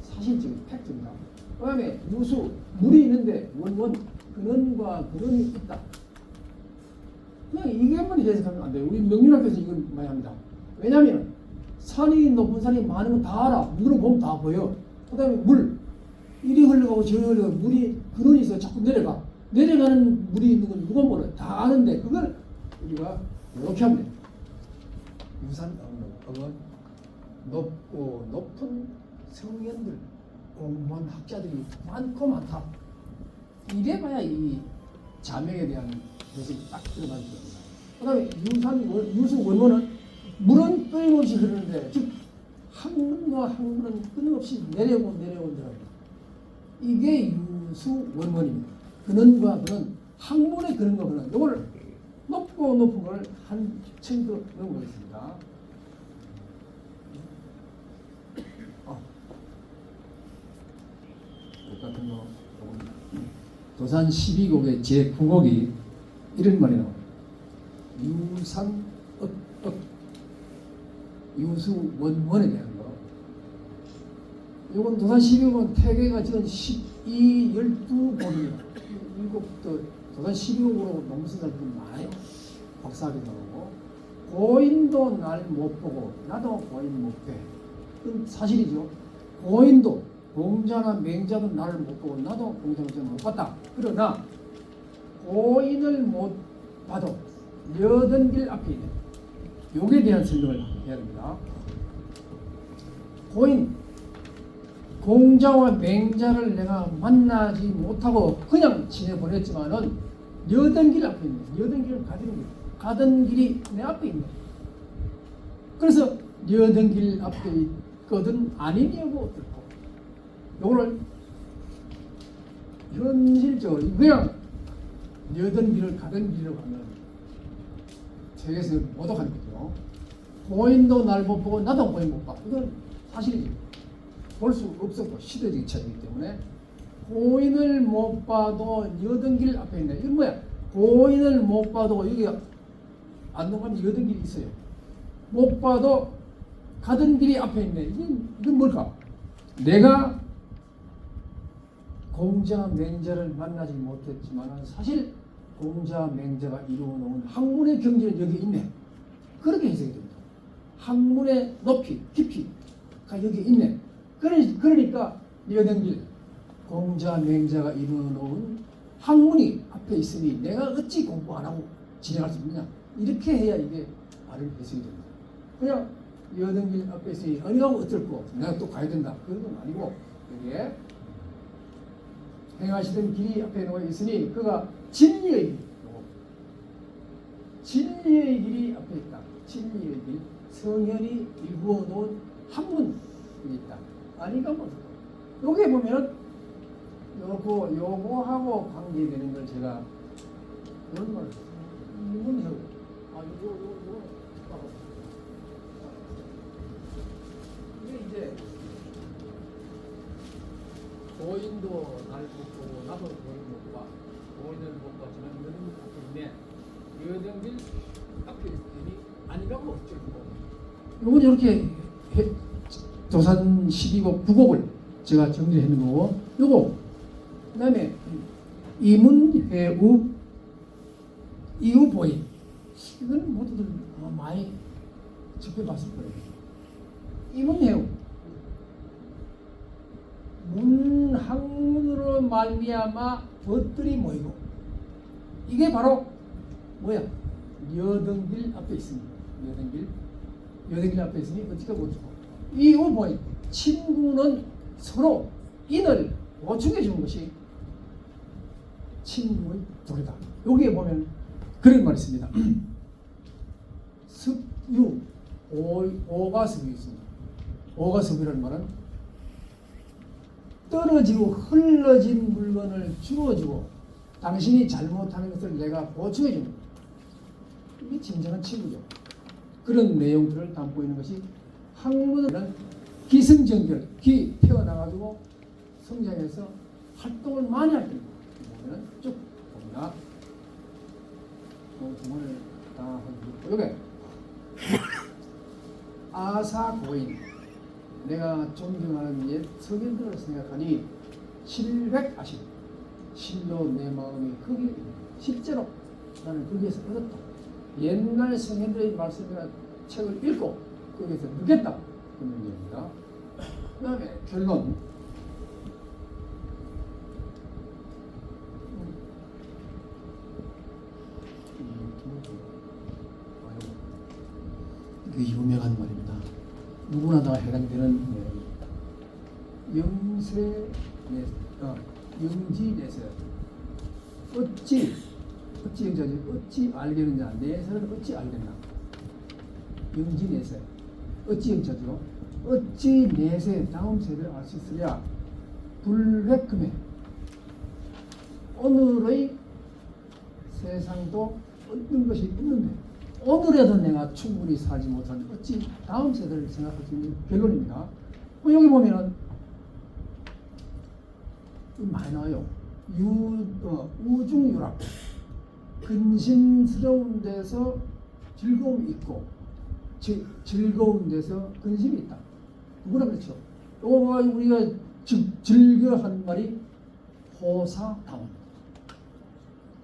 사실적인 팩트입니다. 그 다음에 유수 물이 있는데 원원 근원과 근원이 있다. 그냥 이게만 해석하면 안 돼요. 우리 명륜학교에서 이걸 많이 합니다. 왜냐하면 산이 높은 산이 많은 건 다 알아. 물을 보면 다 보여. 그 다음에 물 이리 흘러가고 저리 흘러가고 물이 근원이 있어 자꾸 내려가. 내려가는 물이 있는 건 누가 몰라. 다 아는데 그걸 우리가 이렇게 하면 돼. 유산업은 높고 높은 성현들 공무원 학자들이 많고 많다. 이래봐야 이 자명에 대한 것이 딱 들어가는 겁니다. 그 다음에 유수원원은 물은 끊임없이 흐르는데 즉 학문과 학문은 끊임없이 내려오고 들어갑니다. 이게 유수원원입니다. 근원과 근원, 학문의 근원과 근원. 이걸 높은 걸 한 층 더 넣어보겠습니다. 똑같은 거 도산 12곡의 제9곡이 이런 말이 나와요. 유수원원에 대한 거. 이건 도산 12곡은 태계가 지금 12, 12곡입니다. 7곡도 조선 12국으로 논문 쓴 사람들이 많아요. 박사학위도 하고. 고인도 날 못 보고 나도 고인 못 봐. 그건 사실이죠. 고인도 공자나 맹자도 나를 못 보고 나도 공자 맹자 못 봤다. 그러나 고인을 못 봐도 여든 길 앞에 있는 요에 대한 설명을 해야 됩니다. 고인 공자와 맹자를 내가 만나지 못하고 그냥 지내보냈지만은 여든 길 앞에 있네. 여든 길은 가는 길. 가던 길이 내 앞에 있네. 그래서 여든 길 앞에 있거든 아니냐고 어떨까? 요거를 현실적으로 그냥 여든 길을 가던 길로 가면 세계에서 모독하는 거죠. 고인도 날 못 보고 나도 고인 못 봐. 이건 사실이지. 볼 수 없었고 시대적인 차이기 때문에 고인을 못 봐도 여든 길 앞에 있네. 이건 뭐야? 고인을 못 봐도 여기 안동가면 여든 길이 있어요. 못 봐도 가던 길이 앞에 있네. 이건 뭘까? 내가 공자 맹자를 만나지 못했지만 사실 공자 맹자가 이루어놓은 학문의 경지는 여기 있네. 그렇게 해석이 됩니다. 학문의 높이, 깊이가 여기 있네. 그러니까 여든 길 공자 맹자가 이루어놓은 학문이 앞에 있으니 내가 어찌 공부 안 하고 진행할 수 있느냐. 이렇게 해야 이게 말을 해석이 됩니다. 그냥 여든 길 앞에 있으니 어디 가고 어떨고 내가 또 가야 된다. 그런 건 아니고 여기에 행하시던 길이 앞에 놓여 있으니 그가 진리의 길, 진리의 길이 앞에 있다. 진리의 길, 성현이 이루어 놓은 학문이 있다. 아니가 뭐 여기에 보면 요거하고 관계되는 걸 제가 이런 말 이문이요. 요거 이게 이제 고인도 날 못 보고 나도 고인 못 봐. 고인을 못 봤지만 너는 앞에 있네. 여정길 앞에 있으니 아니가 뭐 어쩌고. 요건 이렇게 조선 12국 부곡을 제가 정리해 놓은 거고 요거 그 다음에 이문회우 이후보인 이거는 모두들 많이 접해봤을 거예요. 이문회우 문학문으로 말미암아 벗들이 모이고 이게 바로 뭐야? 여등길 앞에 있습니다. 여등길 앞에 있으니 어떻게 보죠? 이후보인 친구는 서로 인을 보충해 주는 것이 친구의 도리다. 여기에 보면 그런 말이 있습니다. 습유 오가습이 있습니다. 오가습이라는 말은 떨어지고 흘러진 물건을 주워주고 당신이 잘못하는 것을 내가 보충해 주는 것. 이게 진정한 친구죠. 그런 내용들을 담고 있는 것이 학문은 기승전결, 기 태어나가지고 성장해서 활동을 많이 할 때입니다. 보면 쭉 봅니다. 주문을 다 하고 여기 아사고인 내가 존경하는 옛 서견들을 생각하니 700아십 실로 내 마음이 거기 실제로 나는 거기에서 얻었다. 옛날 성현들의 말씀이나 책을 읽고 거기에서 느꼈다. 그런 얘기입니다. 그 다음에 결론. 이게 유명한 말입니다. 누구나 다 해당되는 영세 영지내세 어찌 영자지 어찌 알겠느냐 내세는 어찌 알겠나 영지내세 어찌 영자죠 어찌 내세 다음 세대를 알 수 있으랴 불획금에 오늘의 세상도 얻는 것이 있는데 오늘에도 내가 충분히 살지 못한 어찌 다음 세대를 생각할 수 있는 결론입니다. 여기 보면은 많이 나와요. 우중유락 근심스러운 데서 즐거움이 있고 즐거운 데서 근심이 있다. 누구나 그렇죠. 요거 우리가 즐겨 하는 말이 호사다운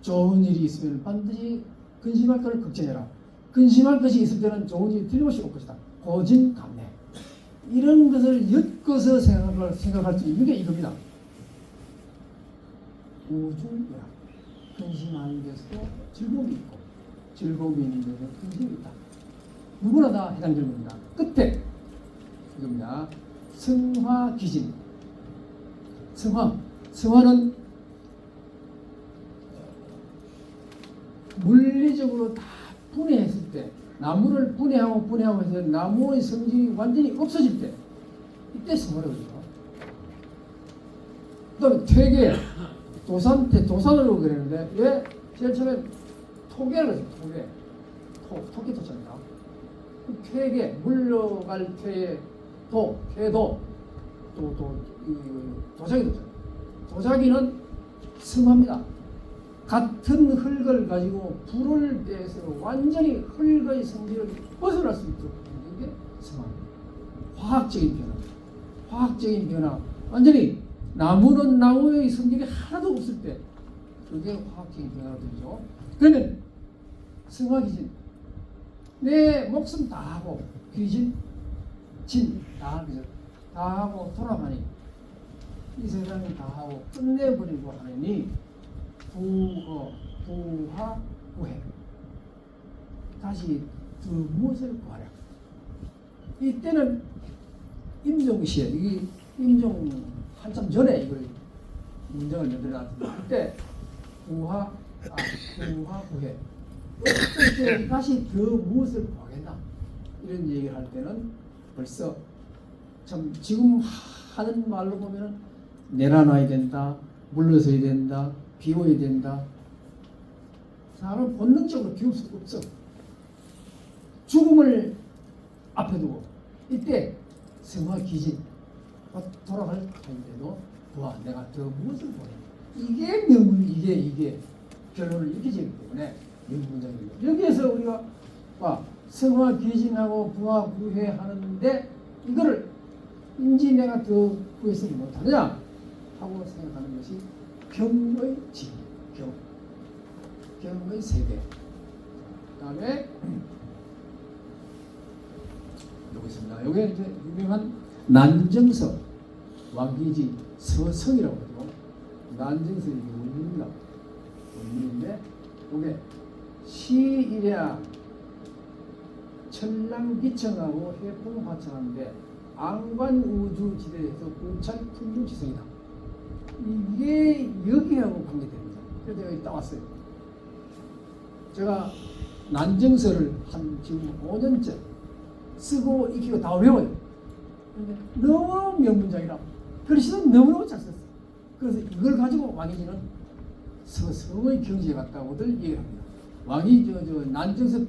좋은 일이 있으면 반드시 근심할 것을 걱정해라. 근심할 것이 있을 때는 좋은 일이 틀림없이 올 것이다. 고진감래. 이런 것을 엮어서 생각할 수 있는 게 이겁니다. 우주야. 근심하는 데서도 즐거움이 있고 즐거움이 있는 데서 근심이 있다. 누구나 다 해당되는 겁니다. 끝에 이겁니다. 성화기진. 성화는 물리적으로 다 분해했을 때, 나무를 분해하고 해서 나무의 성질이 완전히 없어질 때, 이때 성화라고 그러죠. 그다음에 퇴계, 도산으로 그랬는데 왜 제일 처음에 토계를 그러죠. 토끼 토자입니다. 퇴계, 물러갈 퇴에 퇴도, 도자기도. 도자기는 성화입니다. 같은 흙을 가지고 불을 떼서 완전히 흙의 성질을 벗어날 수 있도록 하는 게 성화입니다. 화학적인 변화. 완전히 나무는 나무의 성질이 하나도 없을 때 그게 화학적인 변화가 되죠. 그러면 성화기진, 내 목숨 다 하고 귀진, 다 하고 돌아가니 이 세상을 다 하고 끝내버리고 하느니 부하부해. 다시 그 무엇을 구하랴. 이때는 임종시에, 이게 임종 한참 전에 이걸 문장을 만들어놨는데 그때 부하부해. 어떻게 다시 그 무엇을 구하겠나 이런 얘기를 할 때는 벌써 참 지금 하는 말로 보면은 내려놔야 된다, 물러서야 된다, 비워야 된다. 사람은 본능적으로 비울 수 없어. 죽음을 앞에 두고 이때 성화기진, 돌아갈 텐데도 부하, 내가 더 무엇을 보내. 이게 명분, 이게 결론을 이렇게 지기 때문에 명문장입니다. 여기에서 우리가 성화기진하고 부하부해 하는데 이거를 인지 내가 더 구했으면 못하느냐 하고 생각하는 것이 경의 진, 경의 세대. 그 다음에 여기 있습니다. 여기 이제 유명한 난정서, 왕기지 서성이라고 하죠. 난정서 이게 원문입니다. 원문인데 이게 시이랴 천랑기청하고 해풍화청한데 안관우주지대에서 고찰풍류지성이다. 이게 여기하고 관계됩니다. 그래서 여기 딱 왔어요. 제가 난정서를 한 지금 5년째 쓰고 익히고 다 외워요. 그런데 너무 명문장이라 글씨도 너무너무 잘 썼어요. 그래서 이걸 가지고 왕이지는 서성의 경지에 갔다고들 얘기합니다. 왕이 저 난정서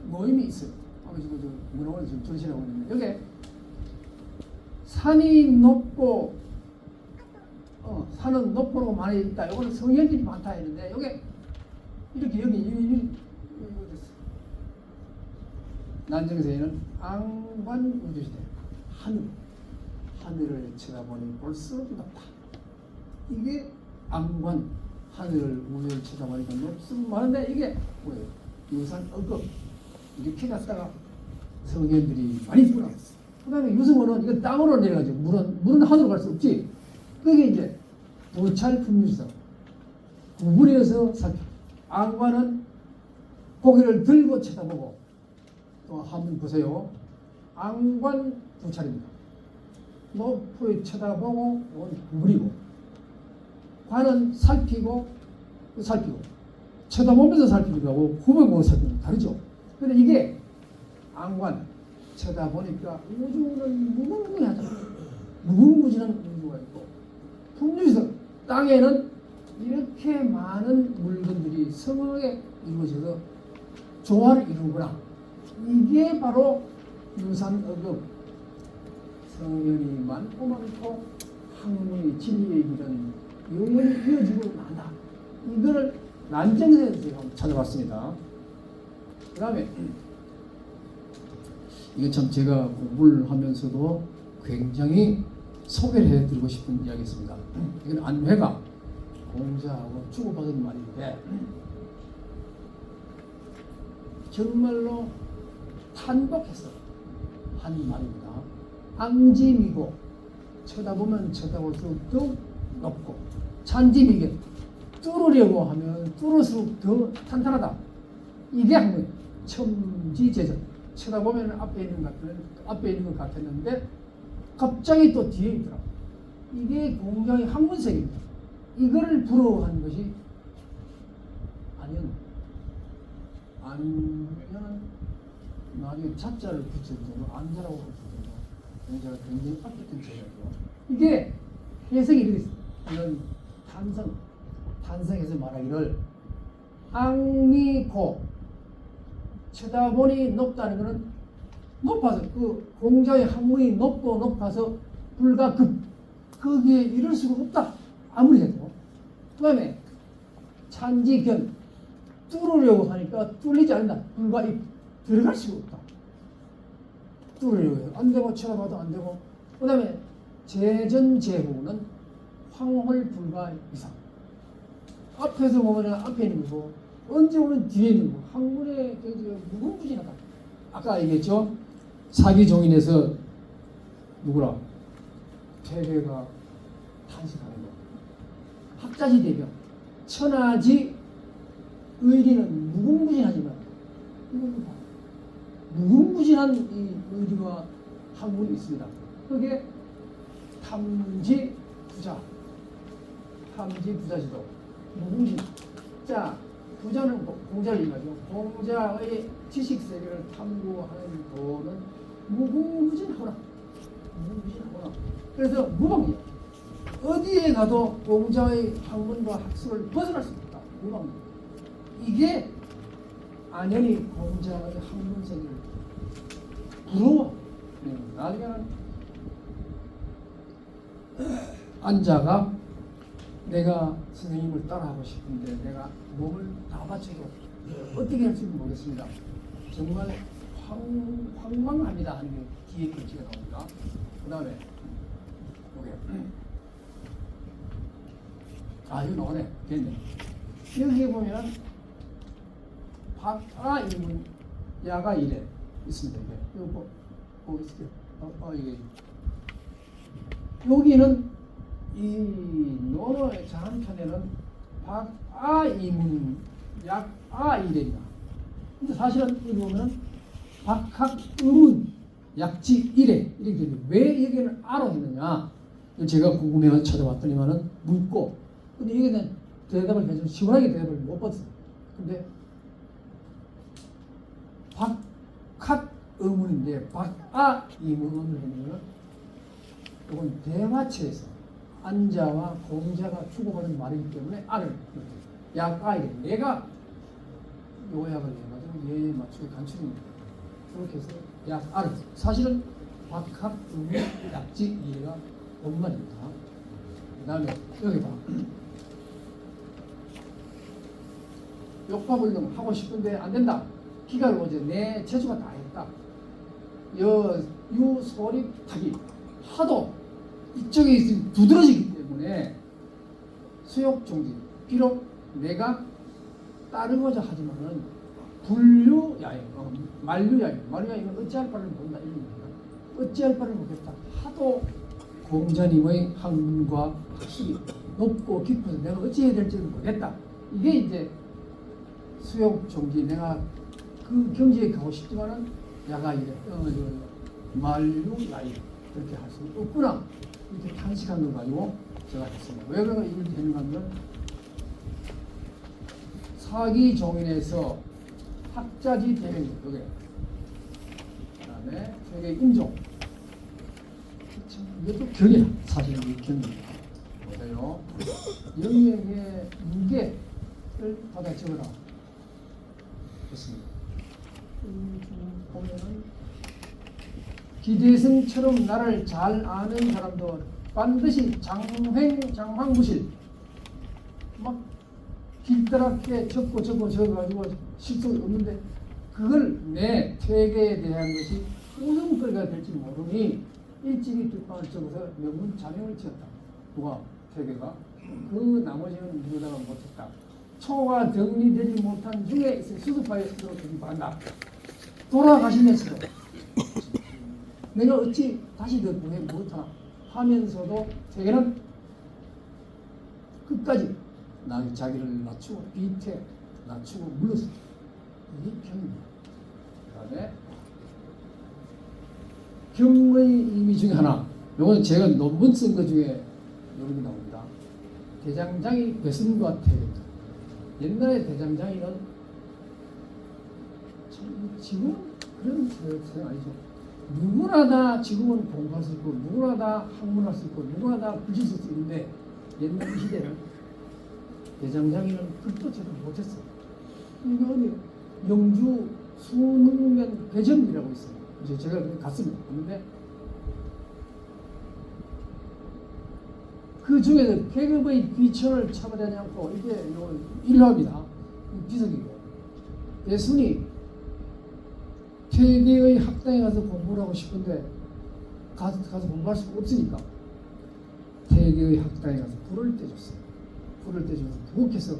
모임이 있어요. 지금 저 문화원에 지금 전시하고 있는데 여기 산이 높고 산은 높고 많이 있다. 이거는 성현들이 많다 했는데 여기 이렇게 여기 난정서에는 안관우주시대, 하늘을 쳐다보니 볼수록 높다. 이게 안관, 하늘을 우주를 쳐다보니까 높수록 많은데 이게 뭐예요? 유산 억업 이렇게 갔다가 성현들이 많이 들어갔어. 그 다음에 유성원은 이거 땅으로 내려가지고 물은 하늘로 갈 수 없지. 그게 이제 도찰품유성 구분해서 살펴. 안관은 고개를 들고 쳐다보고 또 한번 보세요. 안관 두 차례입니다. 높이 쳐다보고 이건 구분이고, 관은 살피고 쳐다보면서 살피기도 하고 구분보고 살피기도 다르죠. 그런데 이게 안관 쳐다보니까 우주는 무궁무진하잖아. 무궁무진한 우주가 있고, 풍류성 땅에는 이렇게 많은 물건들이 성하게 이루어져서 조화를 이루는구나. 이게 바로 유산억업, 성현이 많고 학문이 진리의 길은 영원히 이어지고 난다. 이거를 난정서에서 제가 찾아봤습니다. 그 다음에 이게 참 제가 공부를 하면서도 굉장히 소개를 해드리고 싶은 이야기였습니다. 이건 안회가 공자하고 주고받은 말인데 정말로 탄복해서 한 말입니다. 앙짐이고 쳐다보면 쳐다볼수록 더욱 높고 찬짐이게 뚫으려고 하면 뚫을수록 더 탄탄하다. 이게 한 거예요. 첨지제전. 쳐다보면 앞에 있는 것 같았는데 갑자기 또 뒤에 있더라. 이게 공자의 학문색입니다. 이거를 부러워하는 것이 아니면 나중에 자자를 붙일 때는 안자라고 붙일 때는 공자가 굉장히 아꼈던 제자죠. 이게 해석이 이렇게 있어요. 이런 탄성에서 말하기를 앙미고 쳐다보니 높다는 것은 높아서 그 공자의 학문이 높아서 불가급 거기에 이를 수가 없다 아무리 해도. 그 다음에 찬지견 뚫으려고 하니까 뚫리지 않는다. 불가입 들어갈 수가 없다. 뚫으려고 해요. 안 되고 쳐다봐도 안 되고. 그 다음에 재전재후는 황홀 불가 이상. 앞에서 보면 앞에 있는 거고 언제 오면 뒤에 있는 거. 학문에 무궁무진하다. 아까 얘기했죠. 사기종인에서 누구라? 퇴계가 탄식하는 거. 학자지 대변. 천하지 의리는 무궁무진하지만 이건 무궁무진한 이 의리와 학문이 있습니다. 그게 탐지 부자지도 무궁무진. 자, 부자는 공자를 얘기하죠. 공자의 지식 세계를 탐구하는 도는 무궁무진하구나. 그래서 무방이야. 어디에 가도 공자의 학문과 학술을 벗어날 수 없다. 무방. 이게 안연히 공자의 학문 세계를 부러워. 나중에는 안자가 내가 선생님을 따라하고 싶은데 내가 몸을 다 바쳐도 어떻게 할지 모르겠습니다. 정말 황망합니다 하는 게 뒤에 글씨가 나옵니다. 그 다음에 이거 나오네. 됐네. 여기에 보면 박아 이문 야가 이래 있습니다. 이게 이거 보고 있을게요. 이게 여기는 이 논어의 장편에는 박아 이문 약아 이래입니다. 근데 사실은 여기 보면 박학 의문 약지 이래 이렇게 됩니다. 왜 여기는 아로 했느냐? 제가 궁금해서 찾아봤더니만은 묻고 근데 여기에 대한 대답을 해주면 시원하게 대답을 못 받았어요. 근데 박학 의문인데 박아 이문을 했는 이건 대화체에서 안자와 공자가 주고받은 말이기 때문에 아를 약아이래 내가 요약을 해가지고 얘에 맞추게 간추립니다. 그렇게 해서 약아를 사실은 박학 의문 약지 이해가 원만입니다. 그 다음에 여기 봐. 욕법을 좀 하고 싶은데 안 된다. 기가를 오지 내 재주가 다 했다. 유 소리 타기 하도 이쪽에 두드러지기 때문에 수욕종지 비록 내가 따르고자 하지만은 불류야인 말류야인은 어찌할 바를 모른다 이런 겁니다. 어찌할 바를 모르겠다. 하도 공자님의 학문과 학술이 높고 깊어서 내가 어찌해야 될지를 모르겠다. 이게 이제 수욕종지 내가 그 경지에 가고 싶지만은 야가이래 말류야인 그렇게 할 수는 없구나. 이렇게 탄식한 걸 가지고 제가 했습니다. 왜 그런가 이걸 했는가 하면 사기종인에서 학자지 대명이 여기 그 다음에 세계 인종 이것도 경이야. 사실 이 경입니다. 보세요. 영희에게 무게를 받아 적어라 했습니다. 보면은 기대승처럼 나를 잘 아는 사람도 반드시 장황무실 막 길다랗게 적어가지고 실속이 없는데 그걸 내 퇴계에 대한 것이 웃음거리가 될지 모르니 일찍이 뒷방을 적어서 명문 자명을 지었다. 누가? 퇴계가 그 나머지는 이루다가 못했다. 초가 정리되지 못한 중에 수습하여 스스로 정리한다. 돌아가시면서도 내가 어찌 다시 더 보내 못하나 하면서도 세계는 끝까지 자기를 낮추고 비태 낮추고 물렀습니다. 이게 경입니다. 그 다음에 경의 의미 중에 하나, 이건 제가 논문 쓴 것 중에 이런 게 나옵니다. 대장장이 배순과 태입니다. 옛날에 대장장이는 지금 그런 세상 아니죠. 누구나 다 지금은 공부할 수 있고 누구나 다 학문할 수 있고 누구나 다 부실 수 있는데 옛날 시대는 대장장이는 글도 제대로 못했어요. 이거는 영주 수능면 배정이라고 있어요. 이제 제가 갔습니다. 그런데 그 중에서 계급의 귀천을 참아내지 않고 이게 일화입니다. 비석이고 예순이 퇴계의 학당에 가서 공부를 하고 싶은데 가서 공부할 수가 없으니까 퇴계의 학당에 가서 불을 떼줬어요. 불을 떼줘서 부엌에서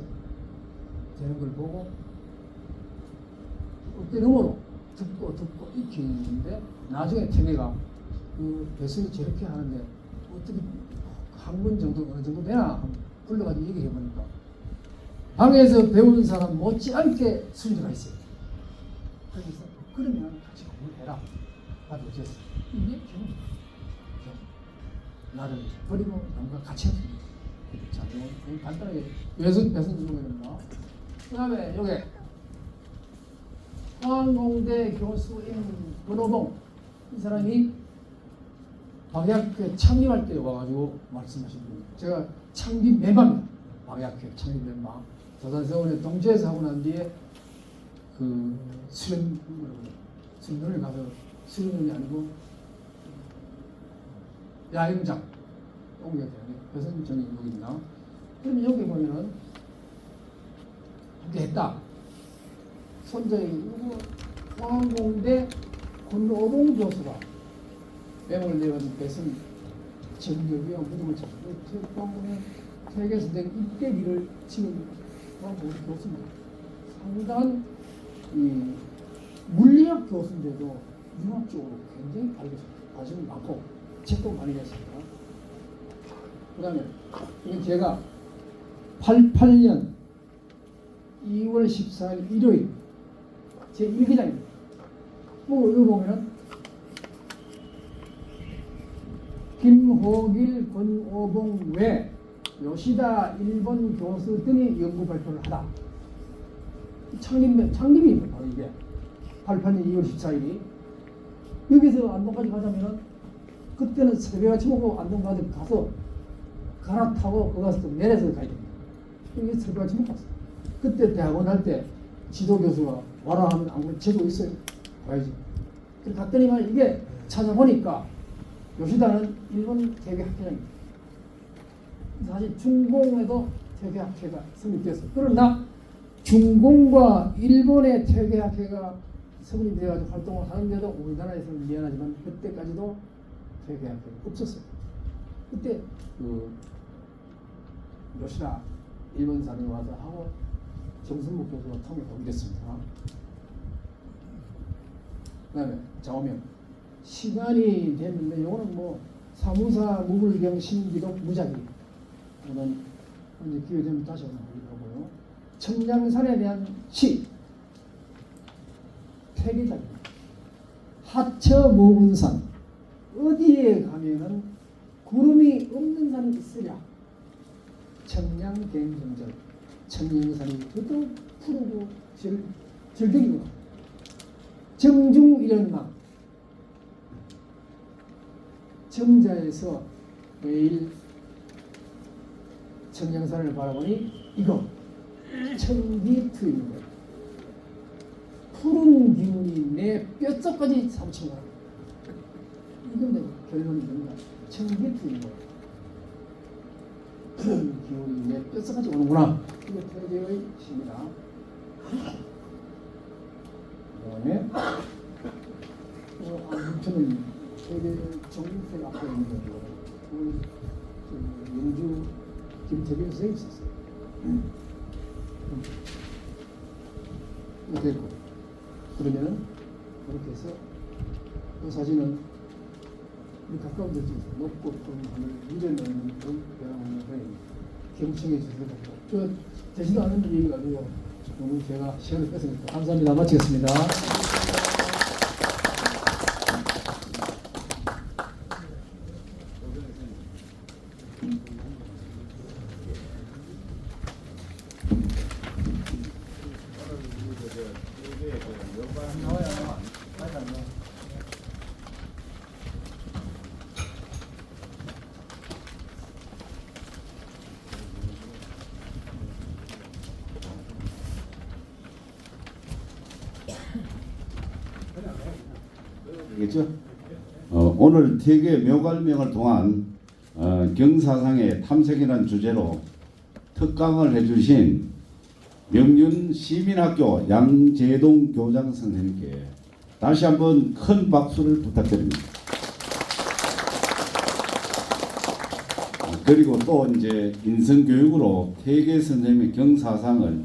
되는 걸 보고 어깨너머로 듣고 익히는데 나중에 퇴계가 그 배순이 저렇게 하는데 어떻게 학문 정도 어느 정도 되나 불러가지고 얘기해 보니까 방에서 배우는 사람 못지않게 수준가 있어요. 그래서 그러면 같이 공부를 해라. 나도 어쨌어. 이게 경험이에요. 나를 버리고 남과 같이 했습니다. 자, 이건 간단하게 배순 중에는요. 그 다음에 여기 포항공대 교수인 권오봉 이 사람이 박약회 창립할 때 와가지고 말씀하신 분이에요. 제가 창립 멤버입니다. 박약회 창립 멤버. 도산서원에 동지에서 하고 난 뒤에 그 수련을 가서 수련이 아니고 야영장 옮겨야 되는데 그래서 저는 여기 있나. 그럼 여기 보면은 함께 했다. 손자의 이거 포항공대 권오봉 교수가 맹을 내가지고 배선 정교위와 무덤을 찾고 태평원의 세계 선생 입대기를 지금 우리 교수입니다. 상당한 물리학 교수인데도 융합적으로 굉장히 관심이 많고 책도 많이 냈습니다. 그 다음에 이건 제가 88년 2월 14일 일요일 제 1기장입니다. 뭐 이거 보면은 김호길, 권오봉 외 요시다 일본 교수 등이 연구 발표를 하다. 창립이 바로 이게 88년 2월 14일이 여기서 안동까지 가자면은 그때는 새벽아침 먹고 안동까지 가서 갈아타고 거기 가서 또 내려서 가야 됩니다. 여기 새벽아침 먹고 갔어요. 그때 대학원 할 때 지도 교수가 와라 하면 안 그러면 제도 있어요. 가야지. 그래서 갔더니만 이게 찾아보니까 요시다는 일본 퇴계학회장입니다. 사실 중공에도 퇴계학회가 성립되었어요. 그러나 중공과 일본의 퇴계학회가 성립되어서 활동을 하는데도 우리나라에서는 미안하지만 그때까지도 퇴계학회가 없었어요. 그때 그 요시다 일본 사람이 와서 하고 정승목 교수가 통역하게 됐습니다. 그 다음에 자오면 시간이 됐는데 이거는 뭐 사무사 무불경 신기록 무작위 이거는 이제 기회 되면 다시 한번 보고요. 청량산에 대한 시 퇴계작입니다. 하처 모은산 어디에 가면은 구름이 없는 산이 있으랴. 청량갱정절 청량산이 더더욱 푸르고 절벽이고 정중일연막 정자에서 매일 청량산을 바라보니 이거 청기투입니다. 푸른 기운이 내 뼛속까지 사무친 거야. 이건 결론이 됩니다. 청기투입니다. 푸른 기운이 내 뼛속까지 오는구나. 이게 퇴계의 시입니다. 그 다음에 저는 퇴계 정기퇴 앞에 있는 거고 영주 김태균 선생님이 있었어요. 됐고 그러면은 그렇게 해서 그 사진은 우리 가까운 데 중에서 높고 좀 하늘 위에는 배양하는 경청해 주셔서 저 되지도 않은 얘기 가지고 오늘 제가 시간을 뺏으니까 감사합니다. 마치겠습니다. 알겠죠? 오늘 태계 묘갈명을 통한 경사상의 탐색이라는 주제로 특강을 해주신 명륜 시민학교 양재동 교장 선생님께 다시 한번 큰 박수를 부탁드립니다. 그리고 또 이제 인성교육으로 태계 선생님의 경사상을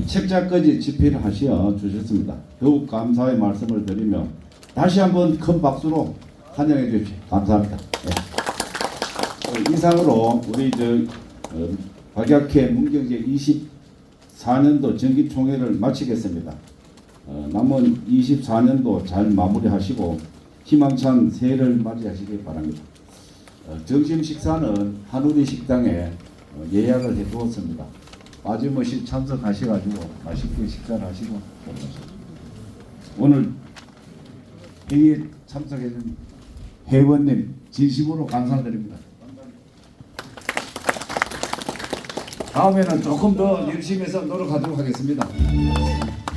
책자까지 집필을 하시어 주셨습니다. 더욱 감사의 말씀을 드리며 다시 한번 큰 박수로 환영해 주십시오. 감사합니다. 네. 이상으로 우리 박약회 문경제 24년도 정기총회를 마치겠습니다. 남은 24년도 잘 마무리하시고 희망찬 새해를 맞이하시기 바랍니다. 점심 식사는 한우리 식당에 예약을 해 두었습니다. 빠짐없이 참석하셔가지고 맛있게 식사를 하시고 오늘 회의에 참석해준 회원님 진심으로 감사드립니다. 다음에는 조금 더 열심히 해서 노력하도록 하겠습니다.